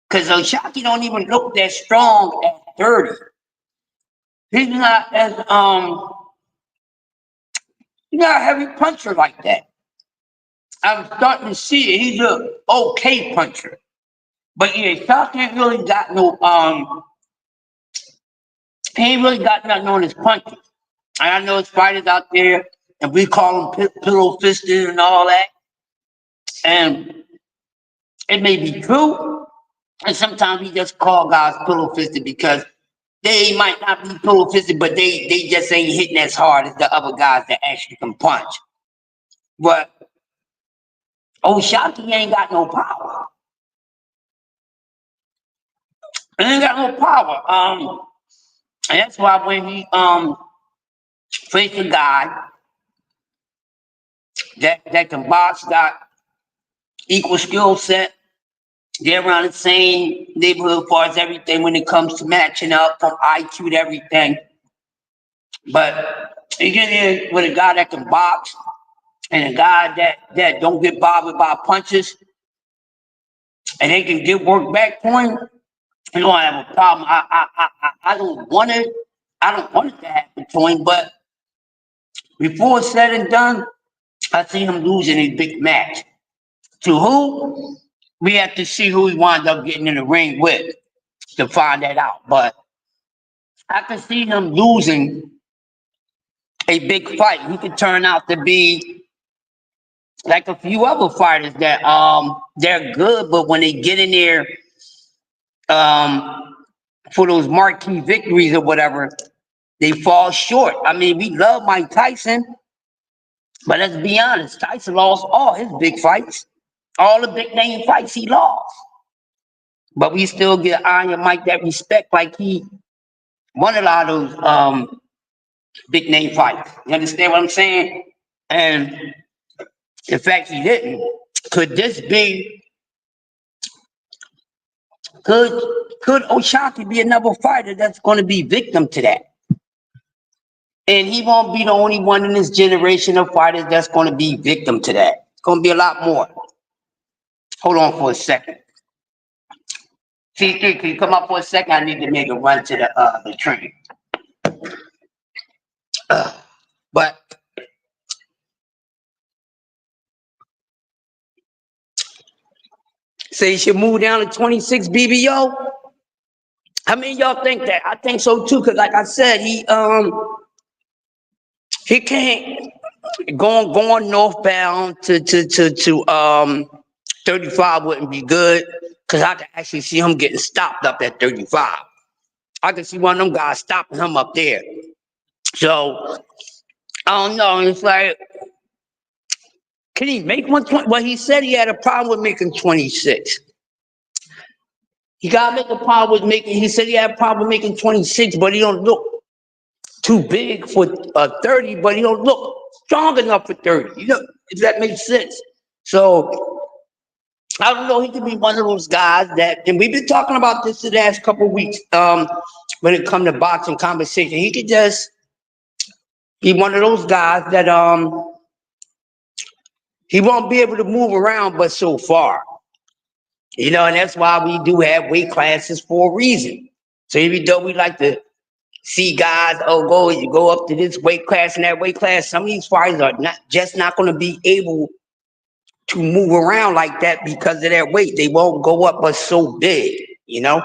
Because Oshaki don't even look that strong at 30. He's not as he's not a heavy puncher like that. I'm starting to see it. He's a okay puncher. But yeah, Shock ain't really got no He ain't really got nothing on his punches. And I know there's fighters out there, and we call them pillow fisted and all that. And it may be true, and sometimes we just call guys pillow fisted because they might not be pillow fisted, but they just ain't hitting as hard as the other guys that actually can punch. But O'Shaquie ain't got no power. He ain't got no power. And that's why when he faced a guy that can box, got equal skill set, they're around the same neighborhood as far as everything when it comes to matching up from IQ to everything. But you get in with a guy that can box and a guy that don't get bothered by punches and they can get work back for him, you don't have a problem. I don't want it. I don't want it to happen to him, but before it's said and done, I see him losing a big match. To who? We have to see who he wound up getting in the ring with to find that out. But I can see him losing a big fight. He could turn out to be like a few other fighters that they're good, but when they get in there for those marquee victories or whatever, they fall short. I mean, we love Mike Tyson, but let's be honest, Tyson lost all his big fights. All the big name fights he lost. But we still get Iron Mike that respect like he won a lot of those big name fights. You understand what I'm saying? And in fact, he didn't. Could this be, could O'Shaquie be another fighter that's going to be victim to that? And he won't be the only one in this generation of fighters that's going to be victim to that. It's going to be a lot more. Hold on for a second. CC, can you come up for a second? I need to make a run to the train. But say you should move down to 26 BBO. How many of y'all think that? I think so too, because like I said, he can't going northbound to 35 wouldn't be good, because I can actually see him getting stopped up at 35. I can see one of them guys stopping him up there. So I don't know. It's like, can he make 120? Well, he said he had a problem with making 26. He got to make a problem with making. He said he had a problem making 26, but he don't look too big for 30, but he don't look strong enough for 30. You know, if that makes sense. So I don't know. He could be one of those guys that, and we've been talking about this the last couple of weeks. When it comes to boxing conversation, he could just be one of those guys that he won't be able to move around, but so far. You know, and that's why we do have weight classes for a reason. So even though we like to see guys, you go up to this weight class and that weight class, some of these fighters are not going to be able to move around like that because of their weight. They won't go up but so big, you know?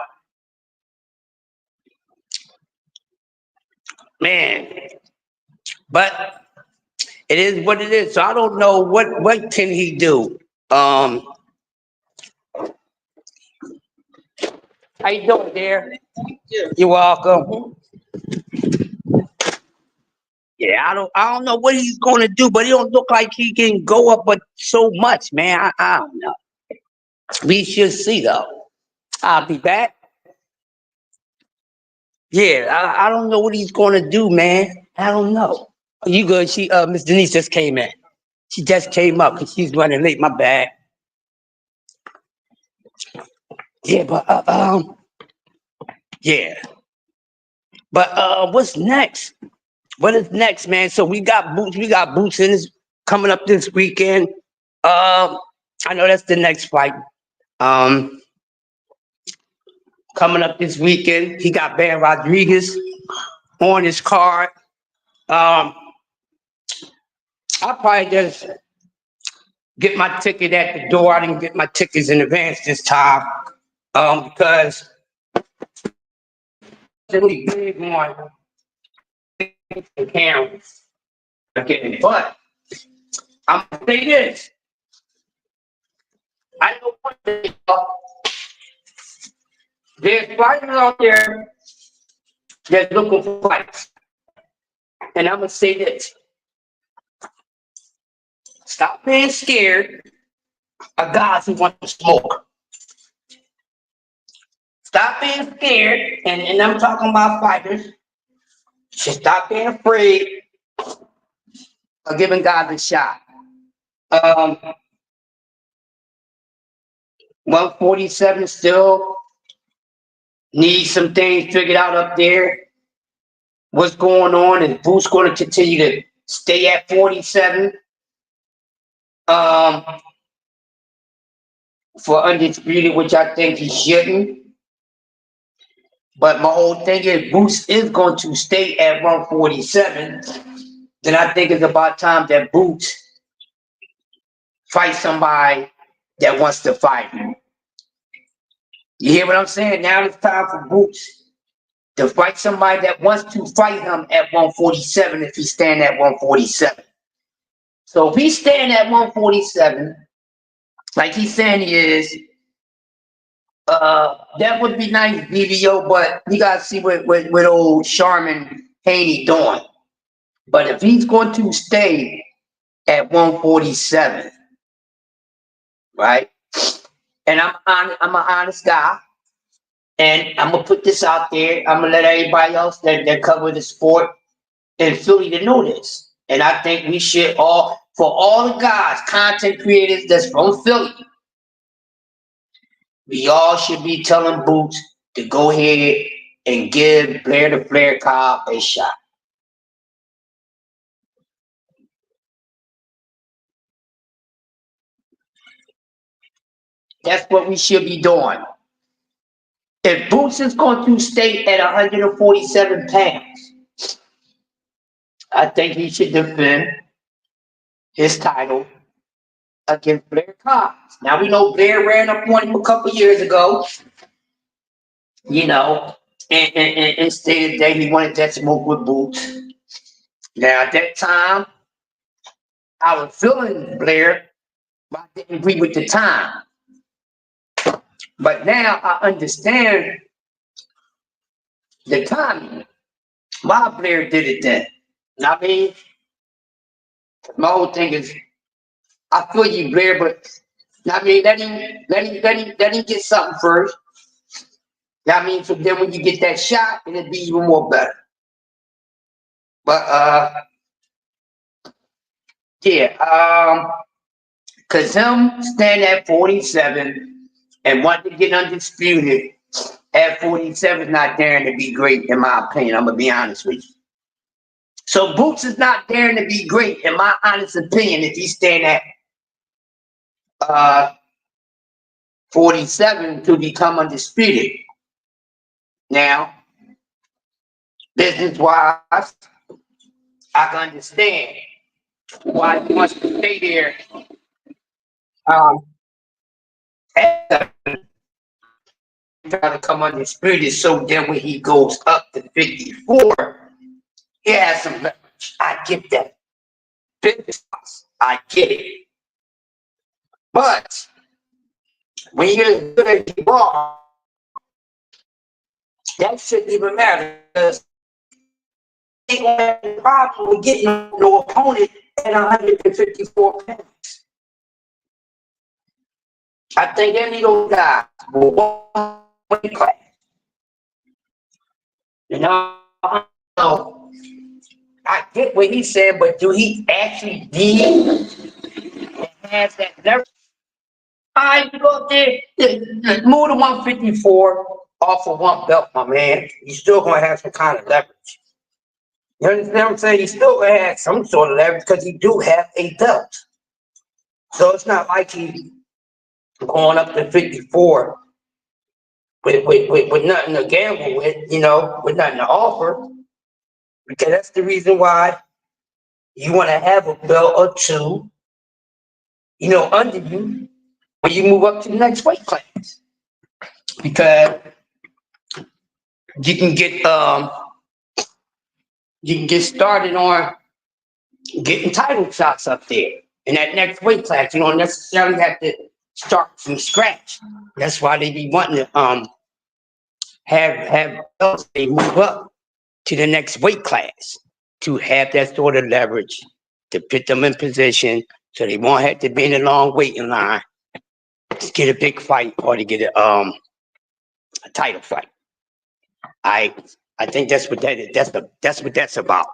Man. But it is what it is. So I don't know what can he do. How you doing there? You're welcome. Yeah, I don't know what he's gonna do, but he don't look like he can go up but so much, man. I don't know. We should see though. I'll be back. Yeah, I don't know what he's gonna do, man. I don't know. You good? She Miss Denise just came in. She just came up because she's running late. My bad. Yeah, but yeah. But what's next? What is next, man? So we got boots. We got boots in this coming up this weekend. I know that's the next fight. Coming up this weekend, he got Ben Rodriguez on his card. I'll probably just get my ticket at the door. I didn't get my tickets in advance this time because really big on the cameras. Okay, but I'm gonna say this. I know one thing, there's fighters out there that's looking for fights. And I'm gonna say this. Stop being scared of guys who want to smoke. Stop being scared, and I'm talking about fighters. Should stop being afraid of giving guys a shot. Um, 147 still needs some things figured out up there. What's going on? Is Boots going to continue to stay at 47 um, for undisputed, which I think he shouldn't. But my whole thing is Boots is going to stay at 147. Then I think it's about time that Boots fight somebody that wants to fight him. You hear what I'm saying? Now it's time for Boots to fight somebody that wants to fight him at 147 if he's staying at 147. So if he's staying at 147, like he's saying he is, that would be nice, BBO, but we gotta see what old Sharman Haney doing. But if he's going to stay at 147, right? And I'm an honest guy, and I'm gonna put this out there. I'm gonna let everybody else that cover the sport in Philly to know this. And I think we should for all the guys, content creators that's from Philly, we all should be telling Boots to go ahead and give Blair the Flair Cobb a shot. That's what we should be doing. If Boots is going to stay at 147 pounds, I think he should defend his title against Blair Cobb. Now we know Blair ran up on him a couple years ago, you know, and stated that he wanted that smoke with Boots. Now at that time, I was feeling Blair, but I didn't agree with the time. But now I understand the timing. Why Blair did it then. I mean, my whole thing is, I feel you, Blair, but I mean, let him get something first. I mean, so then when you get that shot, it'll be even more better. But yeah, cause him standing at 47 and wanting to get undisputed at 47 is not daring to be great, in my opinion. I'm gonna be honest with you. So Boots is not daring to be great, in my honest opinion, if he's staying at 47 to become undisputed. Now, business wise, I can understand why he wants to stay there. Trying to come undisputed, so then when he goes up to 54, he has some leverage. I get that. Business, I get it. But when you're as good as you are, that shouldn't even matter because they don't have a problem with getting no opponent at 154 pounds. I think any of those guys will win class. You know, I get what he's saying, but do he actually need and has that leverage? All right, you go up there, move to 154 off of one belt, my man. You're still going to have some kind of leverage. You understand what I'm saying? He's still going to have some sort of leverage because he do have a belt. So it's not like he's going up to 54 with nothing to gamble with, you know, with nothing to offer. Because that's the reason why you want to have a belt or two, you know, under you when you move up to the next weight class. Because you can get started on getting title shots up there in that next weight class. You don't necessarily have to start from scratch. That's why they be wanting to have belts. They move up to the next weight class to have that sort of leverage to put them in position so they won't have to be in a long waiting line to get a big fight or to get a title fight. I think that's what that is. That's what that's about.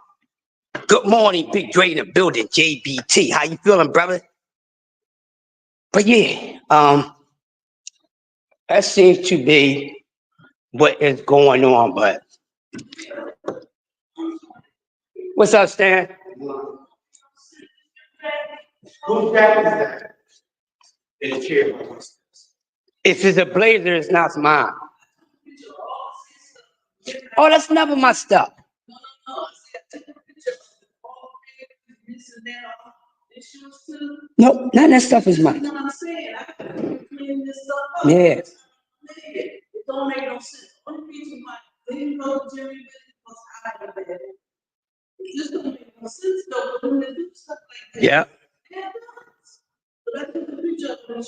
Good morning, Big Dre in the building, JBT. How you feeling, brother? But yeah, that seems to be what is going on. But what's up, Stan? Whose dad is that? It's here. If it's a blazer, it's not mine. Oh, that's never my stuff. Nope, none of that stuff is mine. Yeah. It don't make no sense. Only reason why they didn't know Jerry was out of there. It just don't make no sense though, when they do stuff like that. Yeah. But I think the picture of the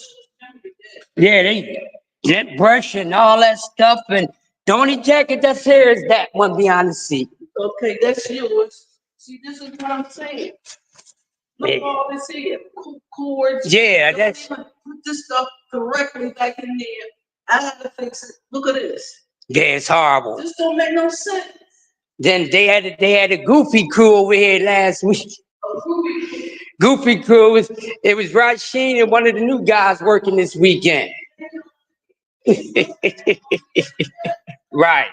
Yeah, they jet brush and all that stuff. And the only jacket that's here is that one behind the seat. okay, that's yours. See, this is what I'm saying. Look Yeah. all this here, cords. Yeah, Don't that's even put this stuff directly back in there. I have to fix it. Look at this. yeah, it's horrible. This don't make no sense. Then they had a goofy crew over here last week. A movie. Goofy crew it was Rasheen and one of the new guys working this weekend. Right.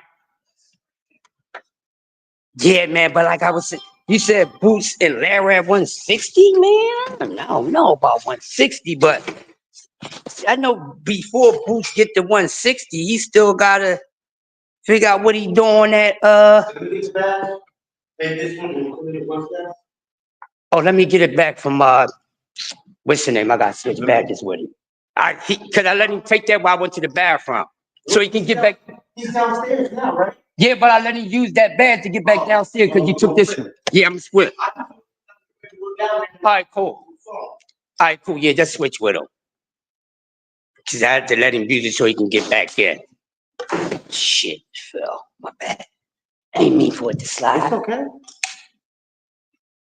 Yeah, man, but like I was saying, you said Boots and Larry at 160, man. I don't know about 160, but I know before Boots get to 160, he still gotta figure out what he doing at This bad? And this one included one step? oh, let me get it back from what's the name? I gotta switch badges with him. Cause I let him take that while I went to the bathroom. So he can get back. He's downstairs now, right? Yeah, but I let him use that badge to get back downstairs because you took this one. Yeah, I'm switch. All right, cool. All right, cool. Yeah, just switch with him. Cause I had to let him use it so he can get back in. Shit, Phil. My bad. I didn't mean for it to slide. It's okay.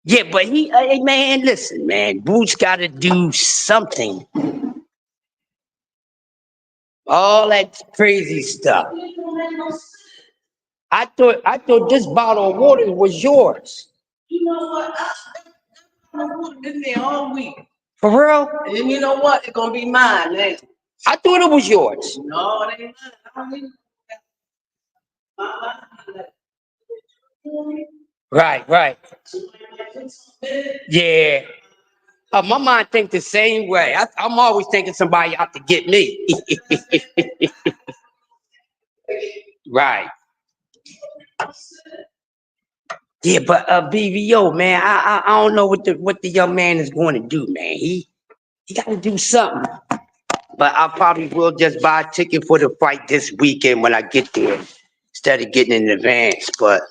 Yeah, but hey man, listen, man, Boots gotta do something. All that crazy stuff. It don't make no sense. I thought this bottle of water was yours. You know what? I've been there all week. For real? And you know what? It's gonna be mine now. I thought it was yours. No, it ain't mine. I don't need mine. Right. Yeah. My mind think the same way. I'm always thinking somebody out to get me. Right. Yeah, but BVO, man, I don't know what the young man is going to do, man. He got to do something. But I probably will just buy a ticket for the fight this weekend when I get there, instead of getting in advance. But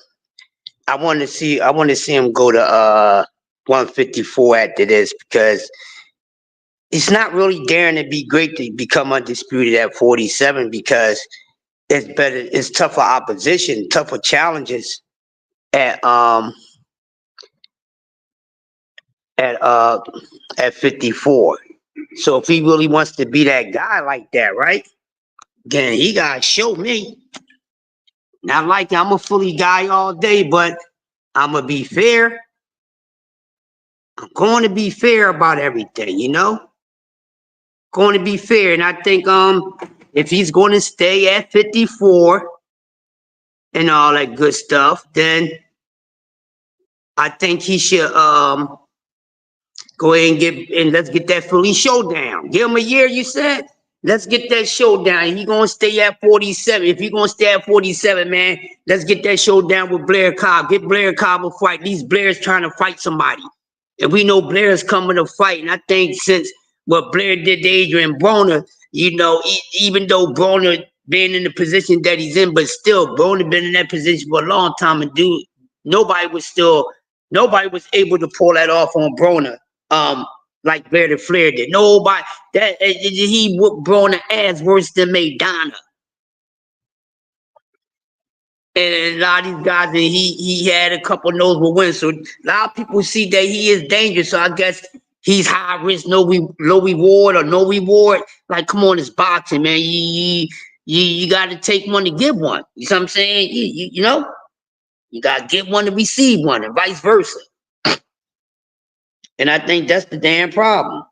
I want to see him go to 154 after this, because it's not really daring to be great to become undisputed at 47, because it's tougher opposition, tougher challenges at 54. So if he really wants to be that guy like that, right? Then he gotta show me. Not like I'm a fully guy all day, but I'm gonna be fair. I'm going to be fair about everything, you know? Going to be fair. And I think if he's going to stay at 54 and all that good stuff, then I think he should go ahead and let's get that Philly showdown. Give him a year, you said? Let's get that showdown. He gonna stay at 47. If he gonna stay at 47, man, let's get that showdown with Blair Cobb. Get Blair Cobb a fight. These Blair's trying to fight somebody. And we know Blair's coming to fight. And I think since what Blair did to Adrian Broner, you know, even though Broner being in the position that he's in, but still, Broner been in that position for a long time, and nobody was able to pull that off on Broner, like Flair Flair did. Nobody that he whooped Broner ass worse than Maidana. And a lot of these guys, and he had a couple notable wins. So a lot of people see that he is dangerous. So I guess he's high risk, low reward, or no reward. Like, come on, it's boxing, man. You got to take one to give one. You know what I'm saying? You know, you got to get one to receive one, and vice versa. And I think that's the damn problem.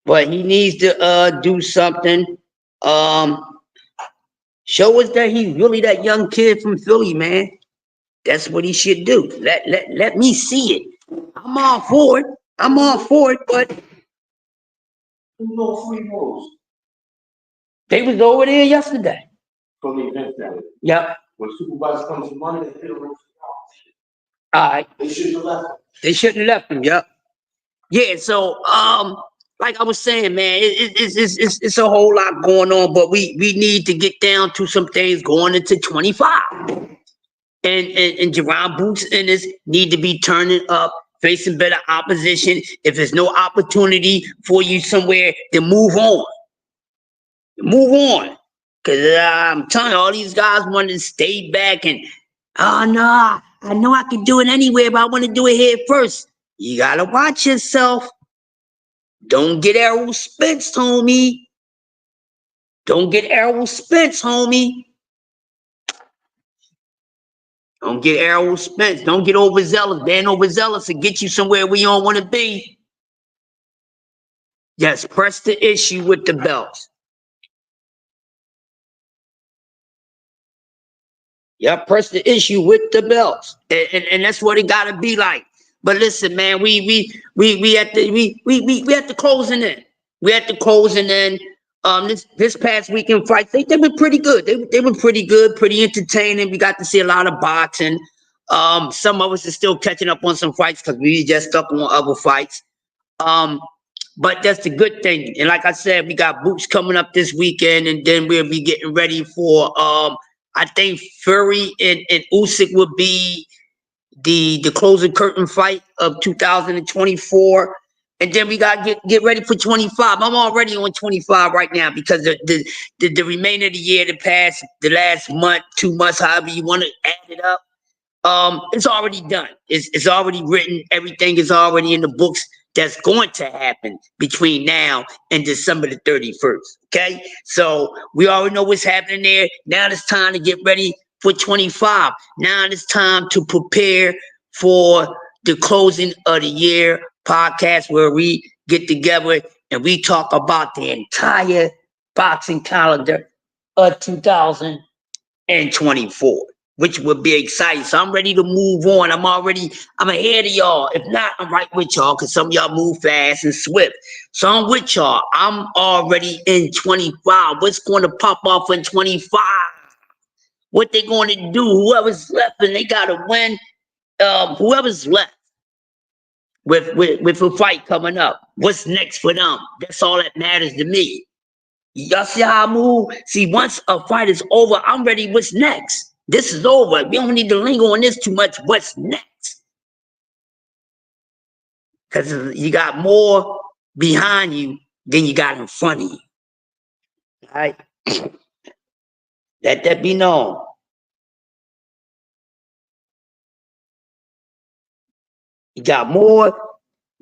But he needs to do something. Show us that he's really that young kid from Philly, man. That's what he should do. Let me see it. I'm all for it, but Who knows 3 moves? they was over there yesterday. From the event that Yep. when supervisor comes to Monday, they don't know. All right. They shouldn't have left him. They shouldn't have left him. Yep. Yeah. So, like I was saying, man, it's a whole lot going on, but we need to get down to some things going into 25. And Jerron Boots and this need to be turning up, facing better opposition. If there's no opportunity for you somewhere, then move on. Move on. Because I'm telling you, all these guys want to stay back and, oh, no, I know I can do it anywhere, but I want to do it here first. You got to watch yourself. Don't get Errol Spence, homie. Don't get Errol Spence, homie. Don't get Errol Spence. Don't get overzealous. Being overzealous will get you somewhere where you don't want to be. Yes, press the issue with the belts. Yeah, press the issue with the belts, and that's what it got to be like. But listen, man, we at the closing in. We at the closing in. This past weekend fights, they've been pretty good. They were pretty good, pretty entertaining. We got to see a lot of boxing. Some of us are still catching up on some fights because we just stuck on other fights. But that's the good thing. And like I said, we got Boots coming up this weekend, and then we'll be getting ready for I think Fury and Usyk will be the closing curtain fight of 2024. And then we got to get ready for 25. I'm already on 25 right now because the remainder of the year, the last month, 2 months, however you want to add it up, it's already done. It's already written. Everything is already in the books that's going to happen between now and December the 31st. Okay? So we already know what's happening there. Now it's time to get ready for 25. Now it's time to prepare for the closing of the year podcast where we get together and we talk about the entire boxing calendar of 2024. Which would be exciting. So I'm ready to move on. I'm ahead of y'all. If not, I'm right with y'all because some of y'all move fast and swift. So I'm with y'all. I'm already in 25. What's going to pop off in 25? What they going to do? Whoever's left and they got to win. Whoever's left with a fight coming up. What's next for them? That's all that matters to me. Y'all see how I move? See, once a fight is over, I'm ready. What's next? This is over. We don't need to linger on this too much. What's next? Because you got more behind you than you got in front of you. All right? Let that be known. You got more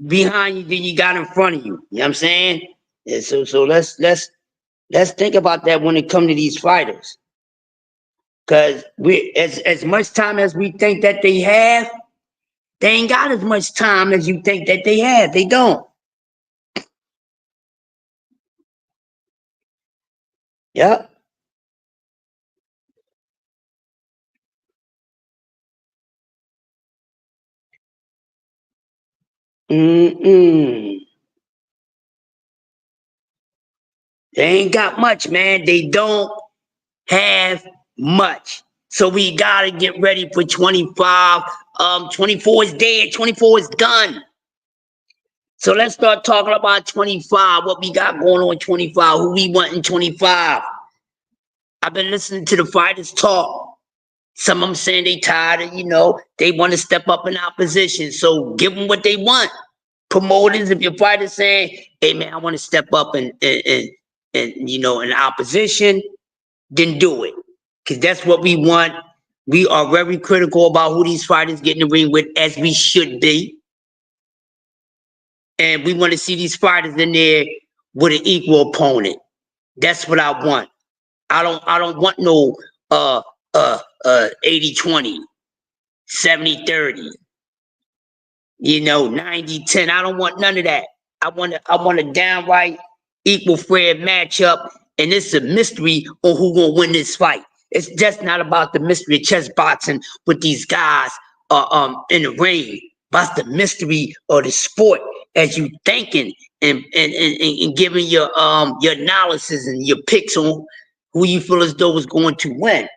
behind you than you got in front of you. You know what I'm saying? And so let's think about that when it comes to these fighters. Because we as much time as we think that they have, they ain't got as much time as you think that they have. They don't. Yep. They ain't got much, man. They don't have much. So we gotta get ready for 25. 24 is dead. 24 is done. So let's start talking about 25. What we got going on in 25. Who we want in 25. I've been listening to the fighters talk. Some of them saying they tired of, they want to step up in opposition. So give them what they want. Promoters, if your fighter's saying, hey man, I want to step up in opposition, then do it. Because that's what we want. We are very critical about who these fighters get in the ring with, as we should be. And we want to see these fighters in there with an equal opponent. That's what I want. I don't want no 80-20, 70-30, 90-10. I don't want none of that. I want a downright equal fair matchup, and it's a mystery on who gonna win this fight. It's just not about the mystery of chess boxing with these guys in the ring. But the mystery of the sport as you thinking and giving your analysis and your picks on who you feel as though is going to win.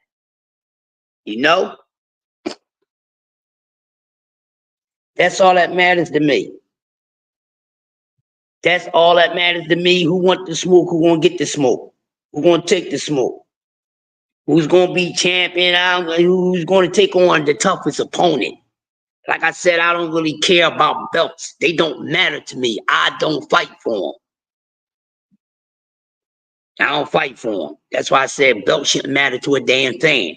That's all that matters to me. That's all that matters to me. Who want the smoke? Who gonna get the smoke? Who gonna take the smoke? Who's gonna be champion? Who's gonna take on the toughest opponent? Like I said, I don't really care about belts. They don't matter to me. I don't fight for them. I don't fight for them. That's why I said belts shouldn't matter to a damn thing.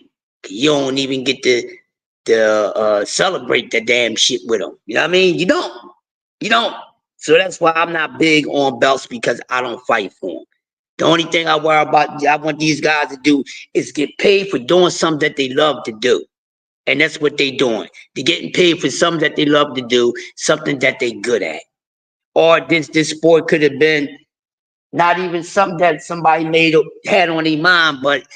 You don't even get to celebrate the damn shit with them. You know what I mean? You don't. So that's why I'm not big on belts, because I don't fight for them. The only thing I worry about, I want these guys to do is get paid for doing something that they love to do. And that's what they're doing. They're getting paid for something that they love to do, something that they're good at. Or this sport could have been not even something that somebody had on their mind, but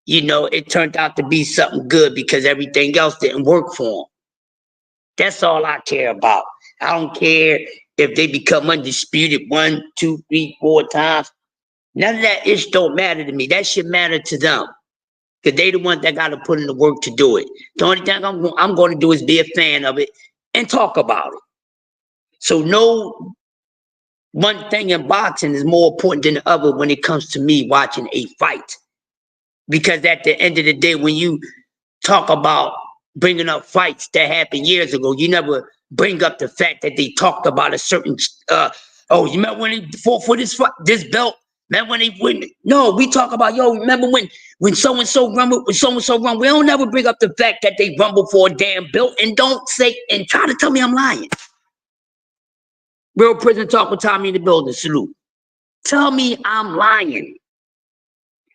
it turned out to be something good because everything else didn't work for them. That's all I care about. I don't care if they become undisputed 1, 2, 3, 4 times. None of that ish don't matter to me. That should matter to them. Because they the ones that got to put in the work to do it. The only thing I'm going to do is be a fan of it and talk about it. So no one thing in boxing is more important than the other when it comes to me watching a fight. Because at the end of the day, when you talk about bringing up fights that happened years ago, you never bring up the fact that they talked about a certain, you remember when he fought for this belt? Remember when he win? No, we talk about, remember when so-and-so rumbled, when so-and-so rumbled? We don't never bring up the fact that they rumbled for a damn belt, and don't say, and try to tell me I'm lying. Real prison talk with Tommy in the building, salute. Tell me I'm lying.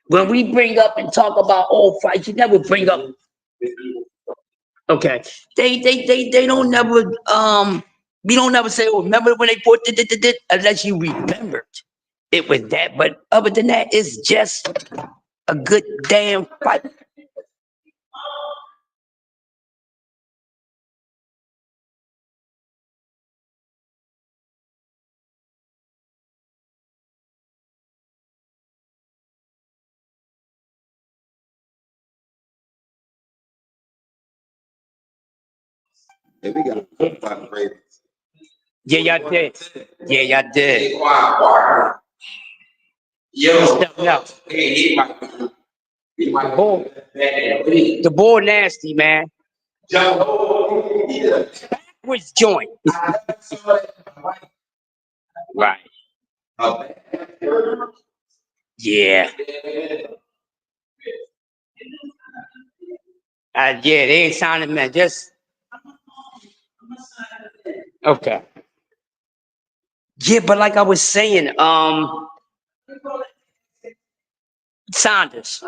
When we bring up and talk about old fights, you never bring up. Okay, they don't never we don't never say, remember when they fought unless you remembered it was that. But other than that, it's just a good damn fight. Hey, we got a good fight, Greatest. Yeah, y'all did. Yeah, y'all did. Yo, No. hey, he might The bull nasty, man. Backwards joint. Right. Yeah. Yeah, they ain't sounding, man. Just okay. Yeah, but like I was saying, Saunders.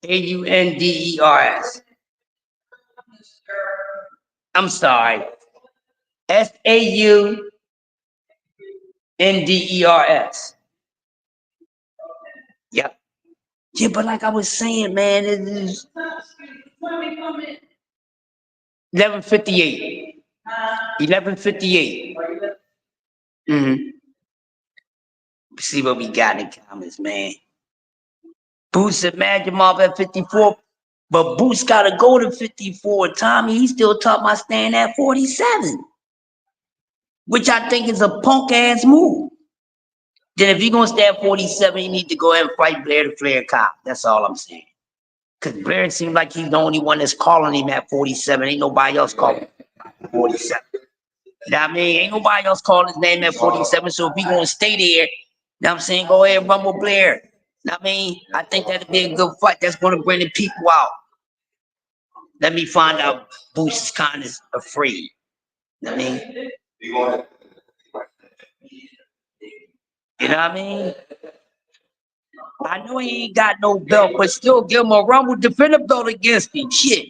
Aunders. I'm sorry. Saunders. Yep. Yeah, but like I was saying, man, it is 11:58. 11:58. See what we got in comments, man. Boots said Magimov at 54, but Boots gotta go to 54. Tommy, he still taught my stand at 47, which I think is a punk ass move. Then if you're gonna stay at 47, you need to go ahead and fight Blair the Flair cop. That's all I'm saying. Cause Blair seems like he's the only one that's calling him at 47. Ain't nobody else calling him at 47. You know what I mean? Ain't nobody else calling his name at 47. So if he gonna stay there, you know what I'm saying, go ahead and rumble Blair. You know what I mean? I think that'd be a good fight. That's gonna bring the people out. Let me find out Boots is kind of afraid. You know what I mean? You know what I mean? I know he ain't got no belt, but still give him a rumble, defend a belt against him. Shit.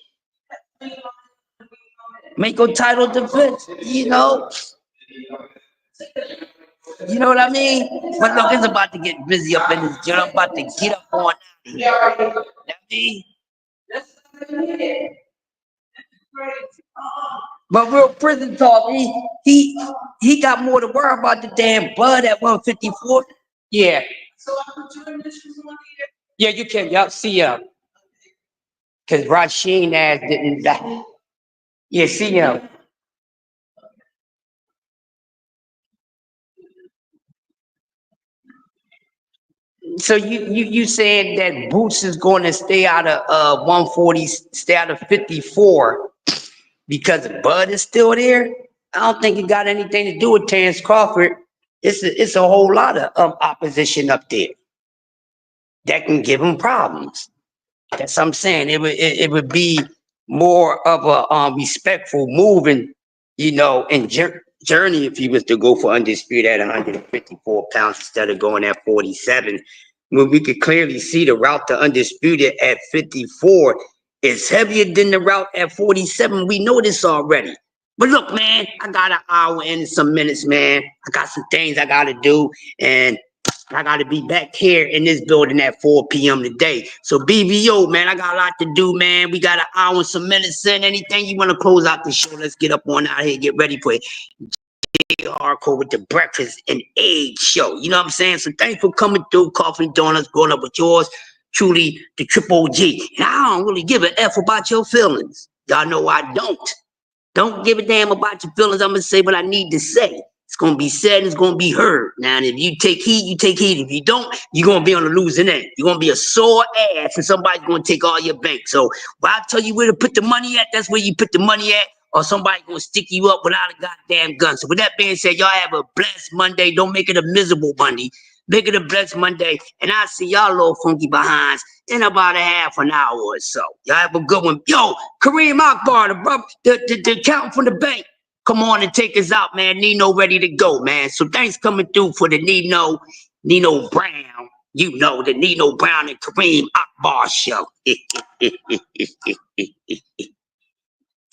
Make a title defense, you know? You know what I mean? But look, it's about to get busy up in this gym. I'm about to get up on out here. You know what I mean? But real prison talk, he got more to worry about the damn Bud at 154. Yeah. So I put your initials on here. Yeah, you can. Y'all see because Rasheen ass didn't die. Yeah, see him. So you saying that Boots is going to stay out of 140, stay out of 54 because Bud is still there? I don't think it got anything to do with Terrence Crawford. It's a whole lot of opposition up there that can give him problems. That's what I'm saying. It would be more of a respectful move and journey if he was to go for undisputed at 154 pounds instead of going at 47. When we could clearly see the route to undisputed at 54 is heavier than the route at 47. We know this already. But look, man, I got an hour and some minutes, man. I got some things I gotta do, and I got to be back here in this building at 4 p.m. today. So BBO, man, I got a lot to do, man. We got an hour and some minutes in. Anything you want to close out the show, let's get up on out here, get ready for it. Hardcore with the breakfast and egg show. You know what I'm saying? So thanks for coming through. Coffee and Donuts, growing up with yours. Truly, the Triple G. And I don't really give an F about your feelings. Y'all know I don't. Don't give a damn about your feelings. I'm going to say what I need to say. It's going to be said, it's going to be heard. Now, if you take heed, you take heed. If you don't, you're going to be on the losing end. You're going to be a sore ass and somebody's going to take all your bank. So when I tell you where to put the money at, that's where you put the money at, or somebody's going to stick you up without a goddamn gun. So with that being said, y'all have a blessed Monday. Don't make it a miserable Monday. Make it a blessed Monday. And I'll see y'all little funky behinds in about a half an hour or so. Y'all have a good one. Yo, Kareem Akbar, the accountant from the bank. Come on and take us out, man. Nino ready to go, man. So thanks coming through for the Nino Brown. You know, the Nino Brown and Kareem Akbar show.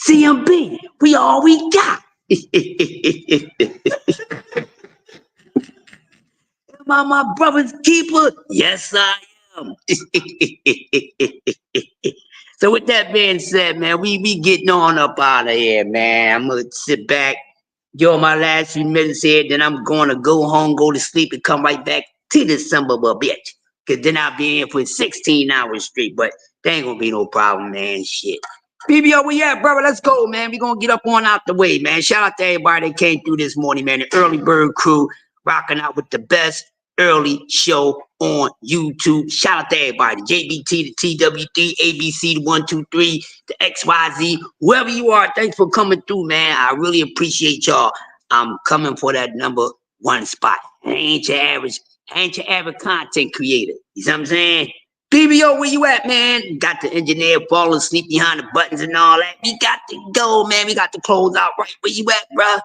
CMB, we all we got. Am I my brother's keeper? Yes, I am. So with that being said, man, we getting on up out of here, man. I'm gonna sit back, give my last few minutes here, then I'm gonna go home, go to sleep, and come right back to the son of a bitch. Cause then I'll be in for 16 hours straight, but there ain't gonna be no problem, man. Shit. BBO, where you at, brother? Let's go, man. We gonna get up on out the way, man. Shout out to everybody that came through this morning, man. The Early Bird crew rocking out with the best early show on YouTube. Shout out to everybody. JBT, the TWD, ABC, the 123, the XYZ, whoever you are, thanks for coming through, man. I really appreciate y'all. I'm coming for that #1 spot. I ain't your average content creator. You see what I'm saying? BBO, where you at, man? Got the engineer falling asleep behind the buttons and all that. We got to go, man. We got to close out right. Where you at, bruh?